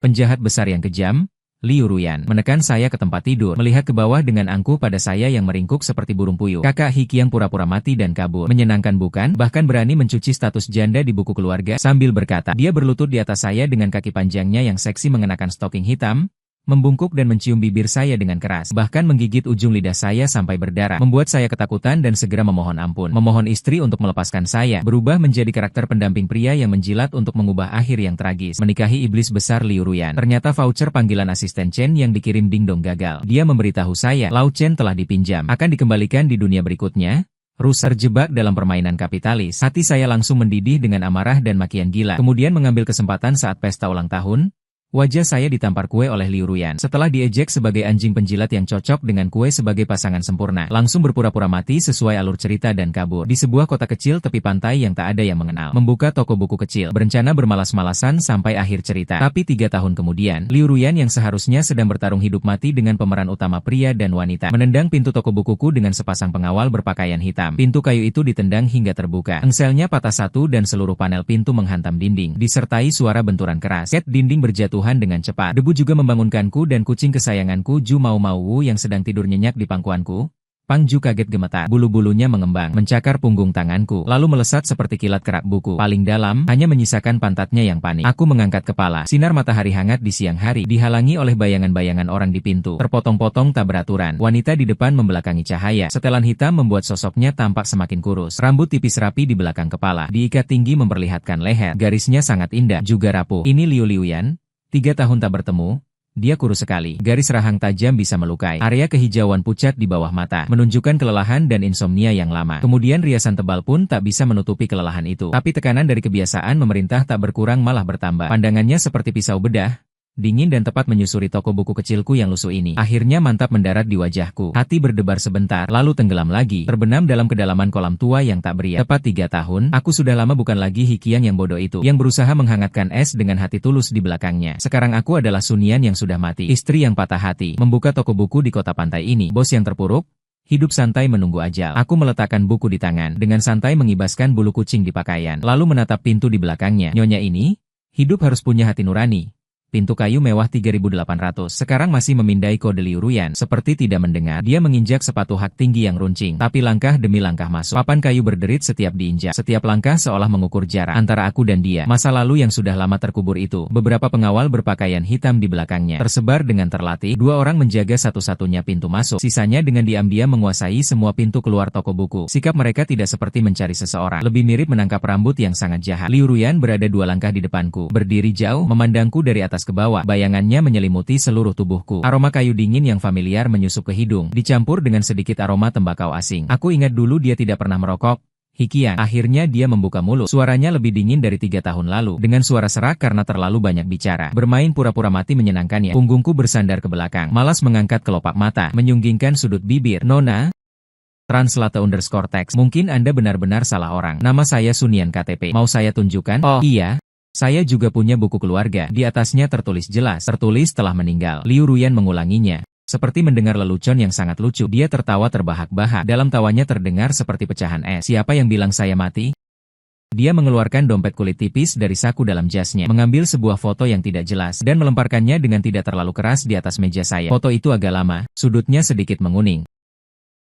Penjahat besar yang kejam, Liu Ruyan, menekan saya ke tempat tidur, melihat ke bawah dengan angkuh pada saya yang meringkuk seperti burung puyuh. Kakak Hikiang pura-pura mati dan kabur. Menyenangkan bukan? Bahkan berani mencuci status janda di buku keluarga, sambil berkata. Dia berlutut di atas saya dengan kaki panjangnya yang seksi mengenakan stoking hitam, membungkuk dan mencium bibir saya dengan keras, bahkan menggigit ujung lidah saya sampai berdarah, membuat saya ketakutan dan segera memohon ampun. Memohon istri untuk melepaskan saya, berubah menjadi karakter pendamping pria yang menjilat untuk mengubah akhir yang tragis. Menikahi iblis besar Liu Ruyan. Ternyata voucher panggilan asisten Chen yang dikirim Ding Dong gagal. Dia memberitahu saya, Lao Chen telah dipinjam, akan dikembalikan di dunia berikutnya. Rusak terjebak dalam permainan kapitalis. Hati saya langsung mendidih dengan amarah dan makian gila. Kemudian mengambil kesempatan saat pesta ulang tahun, wajah saya ditampar kue oleh Liu Ruyan. Setelah diejek sebagai anjing penjilat yang cocok dengan kue sebagai pasangan sempurna, langsung berpura-pura mati sesuai alur cerita dan kabur. Di sebuah kota kecil tepi pantai yang tak ada yang mengenal, membuka toko buku kecil, berencana bermalas-malasan sampai akhir cerita. Tapi 3 tahun kemudian, Liu Ruyan yang seharusnya sedang bertarung hidup mati dengan pemeran utama pria dan wanita, menendang pintu toko bukuku dengan sepasang pengawal berpakaian hitam. Pintu kayu itu ditendang hingga terbuka. Engselnya patah satu dan seluruh panel pintu menghantam dinding, disertai suara benturan keras. Dinding berjatuhan dengan cepat. Debu juga membangunkanku dan kucing kesayanganku Ju Mau Mau Wu yang sedang tidur nyenyak di pangkuanku. Pang Ju kaget gemetar. Bulu-bulunya mengembang, mencakar punggung tanganku, lalu melesat seperti kilat kerak buku. Paling dalam, hanya menyisakan pantatnya yang panik. Aku mengangkat kepala. Sinar matahari hangat di siang hari, dihalangi oleh bayangan-bayangan orang di pintu. Terpotong-potong tak beraturan. Wanita di depan membelakangi cahaya. Setelan hitam membuat sosoknya tampak semakin kurus. Rambut tipis rapi di belakang kepala, diikat tinggi memperlihatkan leher. Garisnya sangat indah, juga rapuh. Ini Liu Ruyan. 3 tahun tak bertemu, dia kurus sekali. Garis rahang tajam bisa melukai. Area kehijauan pucat di bawah mata, menunjukkan kelelahan dan insomnia yang lama. Kemudian riasan tebal pun tak bisa menutupi kelelahan itu. Tapi tekanan dari kebiasaan memerintah tak berkurang malah bertambah. Pandangannya seperti pisau bedah, dingin dan tepat menyusuri toko buku kecilku yang lusuh ini. Akhirnya mantap mendarat di wajahku. Hati berdebar sebentar, lalu tenggelam lagi, terbenam dalam kedalaman kolam tua yang tak beriak. Tepat 3 tahun, aku sudah lama bukan lagi Hikiang yang bodoh itu, yang berusaha menghangatkan es dengan hati tulus di belakangnya. Sekarang aku adalah Sunian yang sudah mati, istri yang patah hati, membuka toko buku di kota pantai ini, bos yang terpuruk, hidup santai menunggu ajal. Aku meletakkan buku di tangan, dengan santai mengibaskan bulu kucing di pakaian, lalu menatap pintu di belakangnya. Nyonya ini, hidup harus punya hati nurani. Pintu kayu mewah 3.800. Sekarang masih memindai kode Liu Ruyan. Seperti tidak mendengar, dia menginjak sepatu hak tinggi yang runcing. Tapi langkah demi langkah masuk. Papan kayu berderit setiap diinjak. Setiap langkah seolah mengukur jarak antara aku dan dia. Masa lalu yang sudah lama terkubur itu. Beberapa pengawal berpakaian hitam di belakangnya. Tersebar dengan terlatih. 2 orang menjaga satu-satunya pintu masuk. Sisanya dengan diam-diam menguasai semua pintu keluar toko buku. Sikap mereka tidak seperti mencari seseorang. Lebih mirip menangkap rambut yang sangat jahat. Liu Ruyan berada 2 langkah di depanku. Berdiri jauh, memandangku dari atas ke bawah, bayangannya menyelimuti seluruh tubuhku. Aroma kayu dingin yang familiar menyusup ke hidung, dicampur dengan sedikit aroma tembakau asing. Aku ingat dulu dia tidak pernah merokok. Hikiang. Akhirnya dia membuka mulut. Suaranya lebih dingin dari 3 tahun lalu, dengan suara serak karena terlalu banyak bicara. Bermain pura-pura mati menyenangkannya. Punggungku bersandar ke belakang, malas mengangkat kelopak mata, menyunggingkan sudut bibir. Nona, _text. Mungkin Anda benar-benar salah orang. Nama saya Sunian KTP. Mau saya tunjukkan? Oh, iya. Saya juga punya buku keluarga. Di atasnya tertulis jelas. Tertulis telah meninggal. Liu Ruyan mengulanginya. Seperti mendengar lelucon yang sangat lucu. Dia tertawa terbahak-bahak. Dalam tawanya terdengar seperti pecahan es. Siapa yang bilang saya mati? Dia mengeluarkan dompet kulit tipis dari saku dalam jasnya, mengambil sebuah foto yang tidak jelas, dan melemparkannya dengan tidak terlalu keras di atas meja saya. Foto itu agak lama, sudutnya sedikit menguning.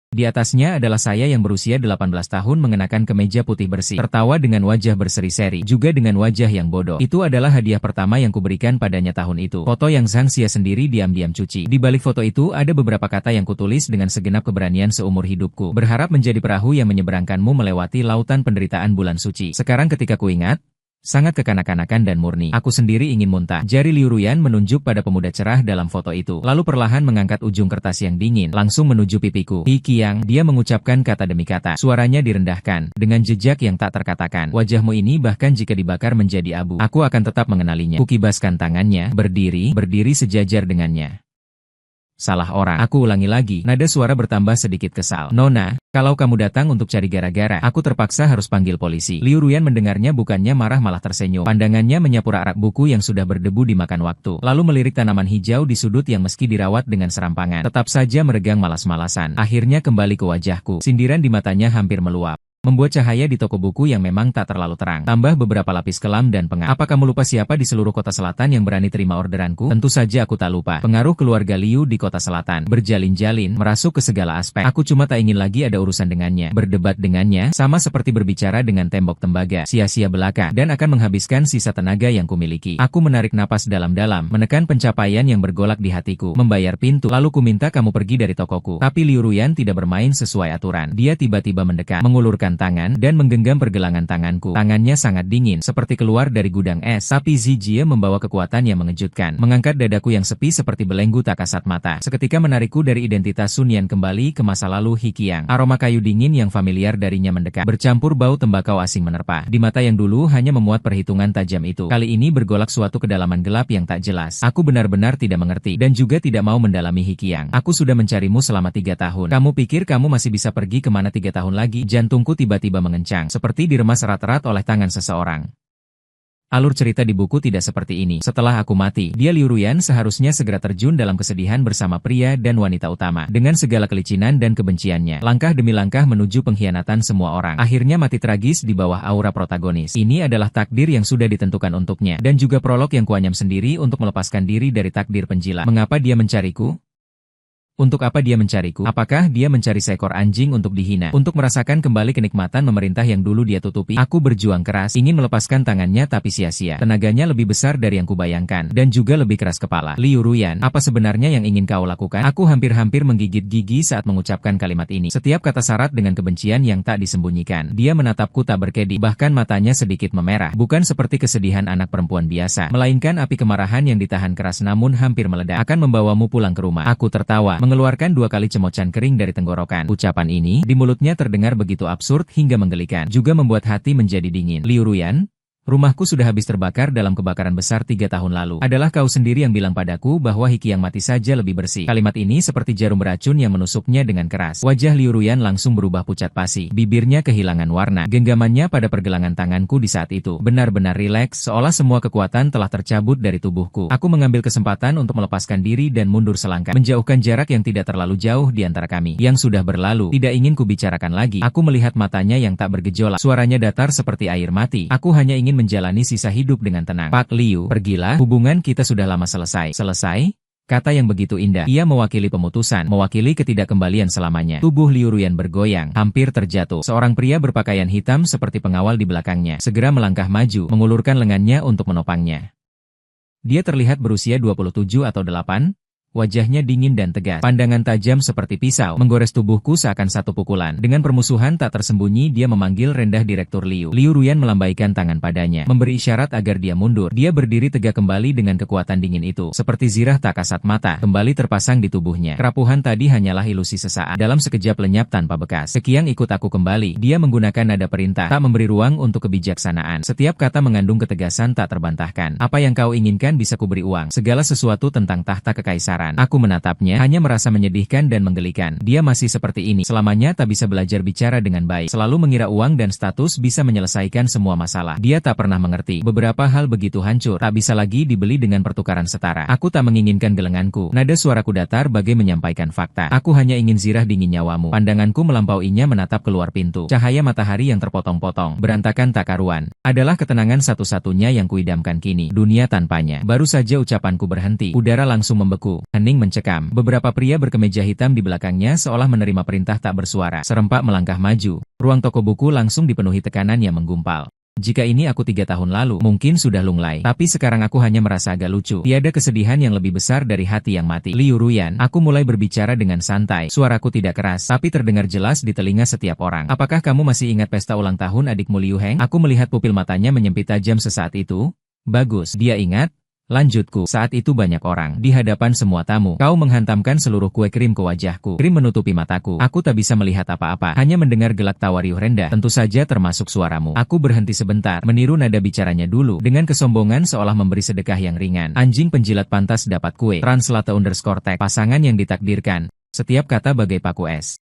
Di atasnya adalah saya yang berusia 18 tahun mengenakan kemeja putih bersih, tertawa dengan wajah berseri-seri, juga dengan wajah yang bodoh. Itu adalah hadiah pertama yang kuberikan padanya tahun itu. Foto yang Zhang Xia sendiri diam-diam cuci. Di balik foto itu ada beberapa kata yang kutulis dengan segenap keberanian seumur hidupku. Berharap menjadi perahu yang menyeberangkanmu melewati lautan penderitaan bulan suci. Sekarang ketika kuingat, sangat kekanak-kanakan dan murni. Aku sendiri ingin muntah. Jari Liu Ruyan menunjuk pada pemuda cerah dalam foto itu. Lalu perlahan mengangkat ujung kertas yang dingin, langsung menuju pipiku. Hikiang, dia mengucapkan kata demi kata. Suaranya direndahkan, dengan jejak yang tak terkatakan. Wajahmu ini bahkan jika dibakar menjadi abu, aku akan tetap mengenalinya. Kukibaskan tangannya, berdiri sejajar dengannya. Salah orang. Aku ulangi lagi. Nada suara bertambah sedikit kesal. Nona, kalau kamu datang untuk cari gara-gara, aku terpaksa harus panggil polisi. Liu Ruyan mendengarnya bukannya marah malah tersenyum. Pandangannya menyapu rak buku yang sudah berdebu dimakan waktu. Lalu melirik tanaman hijau di sudut yang meski dirawat dengan serampangan, tetap saja meregang malas-malasan. Akhirnya kembali ke wajahku. Sindiran di matanya hampir meluap. membuat cahaya di toko buku yang memang tak terlalu terang. Tambah beberapa lapis kelam dan pengap. Apa kamu lupa siapa di seluruh kota selatan yang berani terima orderanku? Tentu saja aku tak lupa. Pengaruh keluarga Liu di kota selatan. Berjalin-jalin, merasuk ke segala aspek. Aku cuma tak ingin lagi ada urusan dengannya. Berdebat dengannya, sama seperti berbicara dengan tembok tembaga. Sia-sia belaka, dan akan menghabiskan sisa tenaga yang kumiliki. Aku menarik napas dalam-dalam, menekan pencapaian yang bergolak di hatiku. Membayar pintu, lalu kuminta kamu pergi dari tokoku. Tapi Liu Ruyan tidak bermain sesuai aturan. Dia tiba-tiba mendekat, mengulurkan tangan, dan menggenggam pergelangan tanganku. Tangannya sangat dingin, seperti keluar dari gudang es. Tapi Zijie membawa kekuatan yang mengejutkan, mengangkat dadaku yang sepi seperti belenggu tak kasat mata. Seketika menarikku dari identitas Sun Yan kembali ke masa lalu Hikiang. Aroma kayu dingin yang familiar darinya mendekat, bercampur bau tembakau asing menerpa. Di mata yang dulu hanya memuat perhitungan tajam itu, kali ini bergolak suatu kedalaman gelap yang tak jelas. Aku benar-benar tidak mengerti, dan juga tidak mau mendalami Hikiang. Aku sudah mencarimu selama 3 tahun. Kamu pikir kamu masih bisa pergi kemana 3 tahun lagi? Jantungku tiba-tiba mengencang, seperti diremas erat-erat oleh tangan seseorang. Alur cerita di buku tidak seperti ini. Setelah aku mati, dia Liu Ruyan seharusnya segera terjun dalam kesedihan bersama pria dan wanita utama. Dengan segala kelicinan dan kebenciannya, langkah demi langkah menuju pengkhianatan semua orang. Akhirnya mati tragis di bawah aura protagonis. Ini adalah takdir yang sudah ditentukan untuknya. Dan juga prolog yang kuanyam sendiri untuk melepaskan diri dari takdir penjilat. Mengapa dia mencariku? Untuk apa dia mencariku? Apakah dia mencari seekor anjing untuk dihina? Untuk merasakan kembali kenikmatan memerintah yang dulu dia tutupi? Aku berjuang keras, ingin melepaskan tangannya tapi sia-sia. Tenaganya lebih besar dari yang kubayangkan, dan juga lebih keras kepala. Liu Ruyan, apa sebenarnya yang ingin kau lakukan? Aku hampir-hampir menggigit gigi saat mengucapkan kalimat ini. Setiap kata syarat dengan kebencian yang tak disembunyikan. Dia menatapku tak berkedip, bahkan matanya sedikit memerah. Bukan seperti kesedihan anak perempuan biasa, melainkan api kemarahan yang ditahan keras namun hampir meledak. Akan membawamu pulang ke rumah. Aku tertawa, mengeluarkan 2 kali cemocan kering dari tenggorokan. Ucapan ini, di mulutnya terdengar begitu absurd hingga menggelikan, juga membuat hati menjadi dingin. Liu Ruyan, rumahku sudah habis terbakar dalam kebakaran besar 3 tahun lalu. Adalah kau sendiri yang bilang padaku bahwa Hikiang mati saja lebih bersih. Kalimat ini seperti jarum beracun yang menusuknya dengan keras. Wajah Liu Ruyan langsung berubah pucat pasi. Bibirnya kehilangan warna. Genggamannya pada pergelangan tanganku di saat itu benar-benar rileks, seolah semua kekuatan telah tercabut dari tubuhku. Aku mengambil kesempatan untuk melepaskan diri dan mundur selangkah, menjauhkan jarak yang tidak terlalu jauh di antara kami. Yang sudah berlalu, tidak ingin kubicarakan lagi. Aku melihat matanya yang tak bergejolak. Suaranya datar seperti air mati. Aku hanya ingin menjalani sisa hidup dengan tenang. Pak Liu, pergilah, hubungan kita sudah lama selesai. Selesai? Kata yang begitu indah. Ia mewakili pemutusan, mewakili ketidakkembalian selamanya. Tubuh Liu Ruyan bergoyang, hampir terjatuh. Seorang pria berpakaian hitam seperti pengawal di belakangnya, segera melangkah maju, mengulurkan lengannya untuk menopangnya. Dia terlihat berusia 27 atau 8. Wajahnya dingin dan tegas, pandangan tajam seperti pisau, menggores tubuhku seakan satu pukulan. Dengan permusuhan tak tersembunyi dia memanggil rendah Direktur Liu. Liu Ruyan melambaikan tangan padanya, memberi isyarat agar dia mundur. Dia berdiri tegak kembali dengan kekuatan dingin itu, seperti zirah tak kasat mata, kembali terpasang di tubuhnya. Kerapuhan tadi hanyalah ilusi sesaat, dalam sekejap lenyap tanpa bekas. Hikiang ikut aku kembali. Dia menggunakan nada perintah, tak memberi ruang untuk kebijaksanaan. Setiap kata mengandung ketegasan tak terbantahkan. Apa yang kau inginkan bisa kuberi uang, segala sesuatu tentang tahta kekaisaran. Aku menatapnya, hanya merasa menyedihkan dan menggelikan. Dia masih seperti ini, selamanya tak bisa belajar bicara dengan baik. Selalu mengira uang dan status bisa menyelesaikan semua masalah. Dia tak pernah mengerti. Beberapa hal begitu hancur, tak bisa lagi dibeli dengan pertukaran setara. Aku tak menginginkan gelenganku. Nada suaraku datar bagai menyampaikan fakta. Aku hanya ingin zirah dingin nyawamu. Pandanganku melampauinya menatap keluar pintu. Cahaya matahari yang terpotong-potong, berantakan tak karuan, adalah ketenangan satu-satunya yang kuidamkan kini. Dunia tanpanya. Baru saja ucapanku berhenti, udara langsung membeku. Hening mencekam. Beberapa pria berkemeja hitam di belakangnya seolah menerima perintah tak bersuara. Serempak melangkah maju. Ruang toko buku langsung dipenuhi tekanan yang menggumpal. Jika ini aku 3 tahun lalu, mungkin sudah lunglai. Tapi sekarang aku hanya merasa agak lucu. Tiada kesedihan yang lebih besar dari hati yang mati. Liu Ruyan, aku mulai berbicara dengan santai. Suaraku tidak keras, tapi terdengar jelas di telinga setiap orang. Apakah kamu masih ingat pesta ulang tahun adikmu Liu Heng? Aku melihat pupil matanya menyempit tajam sesaat itu. Bagus, dia ingat. Lanjutku, saat itu banyak orang, di hadapan semua tamu. Kau menghantamkan seluruh kue krim ke wajahku. Krim menutupi mataku. Aku tak bisa melihat apa-apa, hanya mendengar gelak tawa riuh rendah, tentu saja termasuk suaramu. Aku berhenti sebentar, meniru nada bicaranya dulu, dengan kesombongan seolah memberi sedekah yang ringan. Anjing penjilat pantas dapat kue. Translate_tag, pasangan yang ditakdirkan. Setiap kata bagai paku es.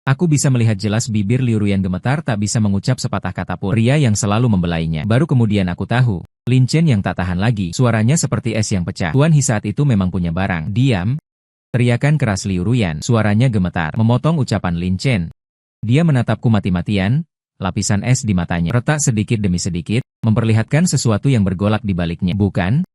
Aku bisa melihat jelas bibir Liu Ruyan gemetar tak bisa mengucap sepatah kata pun. Pria yang selalu membelainya. Baru kemudian aku tahu. Lin Chen yang tak tahan lagi, suaranya seperti es yang pecah. Tuan He saat itu memang punya barang. Diam! Teriakan keras Liu Ruyan, suaranya gemetar, memotong ucapan Lin Chen. Dia menatapku mati-matian, lapisan es di matanya retak sedikit demi sedikit, memperlihatkan sesuatu yang bergolak di baliknya. Bukan?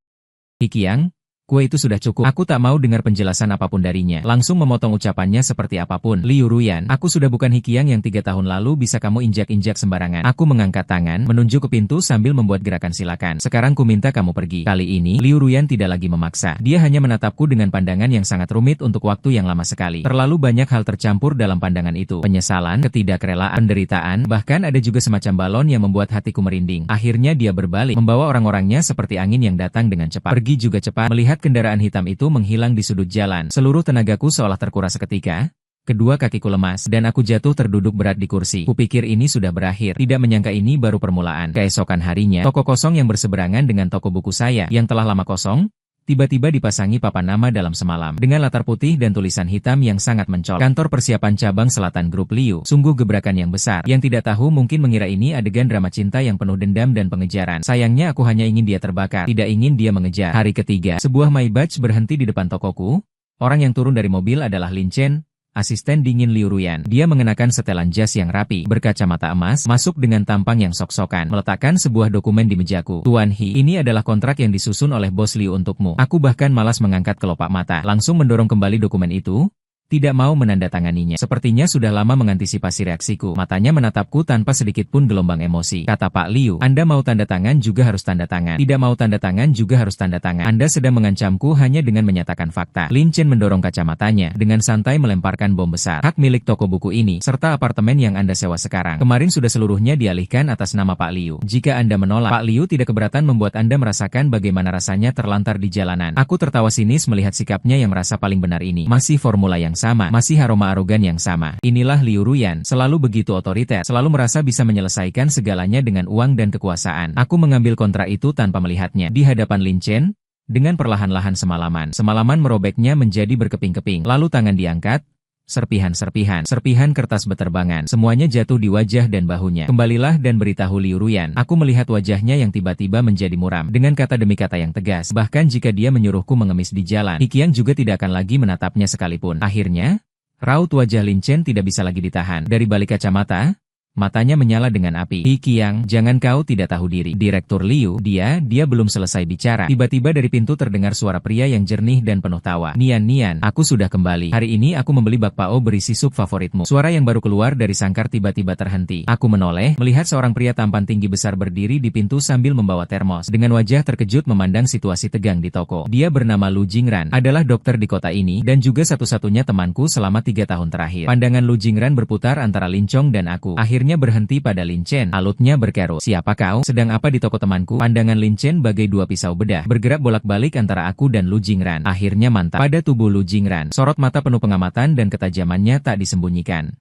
Hikiang, kue itu sudah cukup. Aku tak mau dengar penjelasan apapun darinya. Langsung memotong ucapannya seperti apapun. Liu Ruyan, aku sudah bukan Hikiang yang 3 tahun lalu bisa kamu injak-injak sembarangan. Aku mengangkat tangan, menunjuk ke pintu sambil membuat gerakan silakan. Sekarang ku minta kamu pergi. Kali ini, Liu Ruyan tidak lagi memaksa. Dia hanya menatapku dengan pandangan yang sangat rumit untuk waktu yang lama sekali. Terlalu banyak hal tercampur dalam pandangan itu. Penyesalan, ketidakrelaan, penderitaan, bahkan ada juga semacam balon yang membuat hatiku merinding. Akhirnya dia berbalik, membawa orang-orangnya seperti angin yang datang dengan cepat. Pergi juga cepat, melihat kendaraan hitam itu menghilang di sudut jalan. Seluruh tenagaku seolah terkuras seketika. Kedua kakiku lemas, dan aku jatuh terduduk berat di kursi. Kupikir ini sudah berakhir. Tidak menyangka ini baru permulaan. Keesokan harinya, toko kosong yang berseberangan dengan toko buku saya, yang telah lama kosong, tiba-tiba dipasangi papan nama dalam semalam. Dengan latar putih dan tulisan hitam yang sangat mencolok. Kantor persiapan cabang selatan grup Liu. Sungguh gebrakan yang besar. Yang tidak tahu mungkin mengira ini adegan drama cinta yang penuh dendam dan pengejaran. Sayangnya aku hanya ingin dia terbakar. Tidak ingin dia mengejar. Hari ketiga, sebuah Maybach berhenti di depan tokoku. Orang yang turun dari mobil adalah Lin Chen, asisten dingin Liu Ruyan. Dia mengenakan setelan jas yang rapi, berkacamata emas, masuk dengan tampang yang sok-sokan, meletakkan sebuah dokumen di mejaku. Tuan He, ini adalah kontrak yang disusun oleh bos Liu untukmu. Aku bahkan malas mengangkat kelopak mata, langsung mendorong kembali dokumen itu. Tidak mau menandatanganinya. Sepertinya sudah lama mengantisipasi reaksiku. Matanya menatapku tanpa sedikit pun gelombang emosi. Kata Pak Liu, Anda mau tanda tangan juga harus tanda tangan. Tidak mau tanda tangan juga harus tanda tangan. Anda sedang mengancamku hanya dengan menyatakan fakta. Lin Chen mendorong kacamatanya, dengan santai melemparkan bom besar. Hak milik toko buku ini, serta apartemen yang Anda sewa sekarang, kemarin sudah seluruhnya dialihkan atas nama Pak Liu. Jika Anda menolak, Pak Liu tidak keberatan membuat Anda merasakan bagaimana rasanya terlantar di jalanan. Aku tertawa sinis melihat sikapnya yang merasa paling benar ini. Masih formula yang sama, masih aroma arogan yang sama. Inilah Liu Ruyan, selalu begitu otoriter, selalu merasa bisa menyelesaikan segalanya dengan uang dan kekuasaan. Aku mengambil kontrak itu tanpa melihatnya. Di hadapan Lin Chen, dengan perlahan-lahan semalaman merobeknya menjadi berkeping-keping. Lalu tangan diangkat, serpihan kertas beterbangan, semuanya jatuh di wajah dan bahunya. Kembalilah dan beritahu Liu Ruyan. Aku melihat wajahnya yang tiba-tiba menjadi muram, dengan kata demi kata yang tegas. Bahkan jika dia menyuruhku mengemis di jalan, Hikiang juga tidak akan lagi menatapnya sekalipun. Akhirnya, raut wajah Lin Chen tidak bisa lagi ditahan. Dari balik kacamata, matanya menyala dengan api. Hikiang, jangan kau tidak tahu diri. Direktur Liu, dia belum selesai bicara. Tiba-tiba dari pintu terdengar suara pria yang jernih dan penuh tawa. Nian, aku sudah kembali. Hari ini aku membeli bakpao berisi sup favoritmu. Suara yang baru keluar dari sangkar tiba-tiba terhenti. Aku menoleh, melihat seorang pria tampan tinggi besar berdiri di pintu sambil membawa termos. Dengan wajah terkejut memandang situasi tegang di toko. Dia bernama Lu Jingran, adalah dokter di kota ini, dan juga satu-satunya temanku selama 3 tahun terakhir. Pandangan Lu Jingran berputar antara Lin Chong dan aku. Akhirnya berhenti pada Lin Chen. Alutnya berkerut. Siapa kau? Sedang apa di toko temanku? Pandangan Lin Chen bagai 2 pisau bedah, bergerak bolak-balik antara aku dan Lu Jingran. Akhirnya mantap. Pada tubuh Lu Jingran, sorot mata penuh pengamatan dan ketajamannya tak disembunyikan.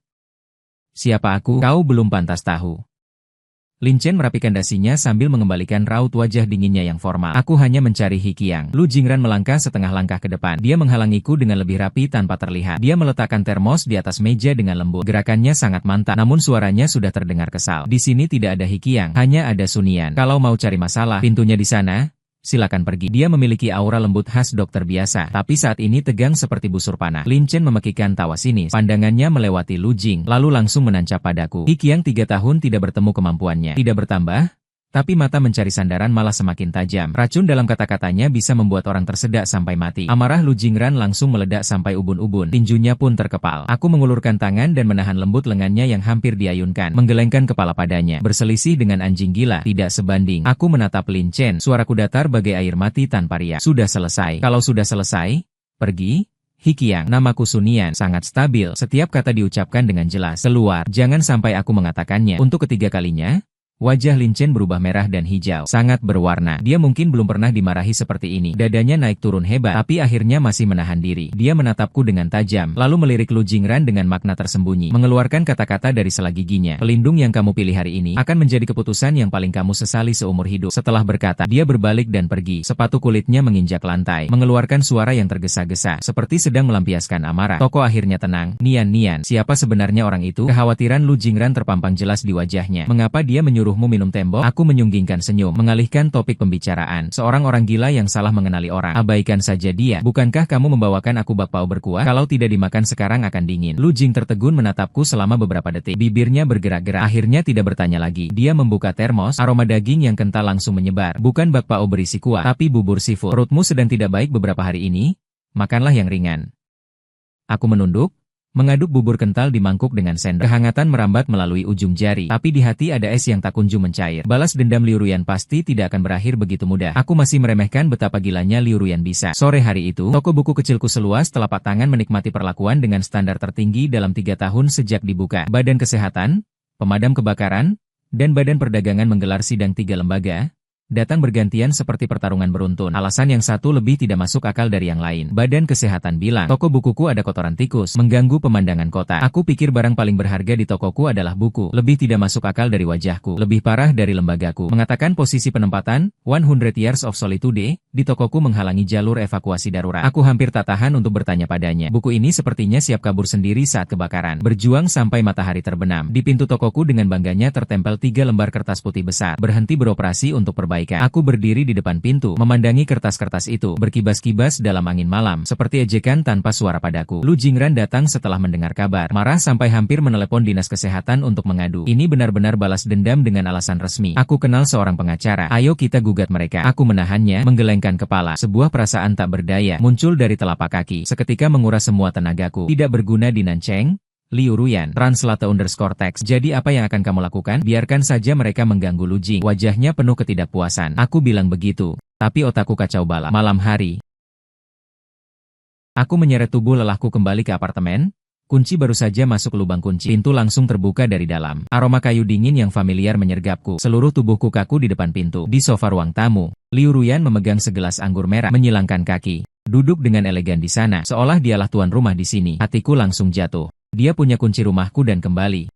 Siapa aku? Kau belum pantas tahu. Lin Chen merapikan dasinya sambil mengembalikan raut wajah dinginnya yang formal. Aku hanya mencari Hikiang. Lu Jingran melangkah setengah langkah ke depan. Dia menghalangiku dengan lebih rapi tanpa terlihat. Dia meletakkan termos di atas meja dengan lembut. Gerakannya sangat mantap, namun suaranya sudah terdengar kesal. Di sini tidak ada Hikiang, hanya ada Sunian. Kalau mau cari masalah, pintunya di sana. Silakan pergi. Dia memiliki aura lembut khas dokter biasa, tapi saat ini tegang seperti busur panah. Lin Chen memekikkan tawa sinis. Pandangannya melewati Lu Jing, lalu langsung menancap padaku. Hikiang 3 tahun tidak bertemu kemampuannya. Tidak bertambah, tapi mata mencari sandaran malah semakin tajam. Racun dalam kata-katanya bisa membuat orang tersedak sampai mati. Amarah Lu Jingran langsung meledak sampai ubun-ubun. Tinjunya pun terkepal. Aku mengulurkan tangan dan menahan lembut lengannya yang hampir diayunkan. Menggelengkan kepala padanya. Berselisih dengan anjing gila. Tidak sebanding. Aku menatap Lin Chen. Suaraku datar bagai air mati tanpa riak. Sudah selesai. Kalau sudah selesai, pergi. Hikiang, namaku Sunian, sangat stabil. Setiap kata diucapkan dengan jelas. Keluar. Jangan sampai aku mengatakannya. Untuk ketiga kalinya, wajah Lin Chen berubah merah dan hijau, sangat berwarna. Dia mungkin belum pernah dimarahi seperti ini. Dadanya naik turun hebat, tapi akhirnya masih menahan diri. Dia menatapku dengan tajam, lalu melirik Lu Jingran dengan makna tersembunyi. Mengeluarkan kata-kata dari sela giginya. Pelindung yang kamu pilih hari ini akan menjadi keputusan yang paling kamu sesali seumur hidup. Setelah berkata, dia berbalik dan pergi. Sepatu kulitnya menginjak lantai, mengeluarkan suara yang tergesa-gesa, seperti sedang melampiaskan amarah. Toko akhirnya tenang. Nian, siapa sebenarnya orang itu? Kekhawatiran Lu Jingran terpampang jelas di wajahnya. Mengapa dia menyuruh menyuruhmu minum tembok? Aku menyunggingkan senyum, mengalihkan topik pembicaraan. Seorang orang gila yang salah mengenali orang. Abaikan saja dia. Bukankah kamu membawakan aku bakpao berkuah? Kalau tidak dimakan sekarang akan dingin. Lu Jing tertegun menatapku selama beberapa detik. Bibirnya bergerak-gerak. Akhirnya tidak bertanya lagi. Dia membuka termos, aroma daging yang kental langsung menyebar. Bukan bakpao berisi kuah, tapi bubur seafood. Perutmu sedang tidak baik beberapa hari ini? Makanlah yang ringan. Aku menunduk, mengaduk bubur kental di mangkuk dengan sendok. Kehangatan merambat melalui ujung jari, tapi di hati ada es yang tak kunjung mencair. Balas dendam Liu Ruyan pasti tidak akan berakhir begitu mudah. Aku masih meremehkan betapa gilanya Liu Ruyan bisa. Sore hari itu, toko buku kecilku seluas telapak tangan menikmati perlakuan dengan standar tertinggi dalam 3 tahun sejak dibuka. Badan Kesehatan, Pemadam Kebakaran, dan Badan Perdagangan menggelar sidang 3 lembaga. Datang bergantian seperti pertarungan beruntun. Alasan yang satu lebih tidak masuk akal dari yang lain. Badan Kesehatan bilang, toko bukuku ada kotoran tikus, mengganggu pemandangan kota. Aku pikir barang paling berharga di tokoku adalah buku. Lebih tidak masuk akal dari wajahku. Lebih parah dari lembagaku. Mengatakan posisi penempatan, 100 Years of Solitude, di tokoku menghalangi jalur evakuasi darurat. Aku hampir tak tahan untuk bertanya padanya. Buku ini sepertinya siap kabur sendiri saat kebakaran. Berjuang sampai matahari terbenam. Di pintu tokoku dengan bangganya tertempel 3 lembar kertas putih besar. Berhenti beroperasi untuk perbaikan. Aku berdiri di depan pintu, memandangi kertas-kertas itu, berkibas-kibas dalam angin malam, seperti ejekan tanpa suara padaku. Lu Jingran datang setelah mendengar kabar, marah sampai hampir menelepon dinas kesehatan untuk mengadu. Ini benar-benar balas dendam dengan alasan resmi. Aku kenal seorang pengacara, ayo kita gugat mereka. Aku menahannya, menggelengkan kepala. Sebuah perasaan tak berdaya muncul dari telapak kaki, seketika menguras semua tenagaku. Tidak berguna di Nancheng. Liu Ruyan, translate_text. Jadi apa yang akan kamu lakukan? Biarkan saja mereka mengganggu Lu Jing. Wajahnya penuh ketidakpuasan. Aku bilang begitu, tapi otakku kacau balau. Malam hari, aku menyeret tubuh lelahku kembali ke apartemen. Kunci baru saja masuk lubang kunci. Pintu langsung terbuka dari dalam. Aroma kayu dingin yang familiar menyergapku. Seluruh tubuhku kaku di depan pintu. Di sofa ruang tamu, Liu Ruyan memegang segelas anggur merah, menyilangkan kaki. Duduk dengan elegan di sana, seolah dialah tuan rumah di sini. Hatiku langsung jatuh. Dia punya kunci rumahku dan kembali.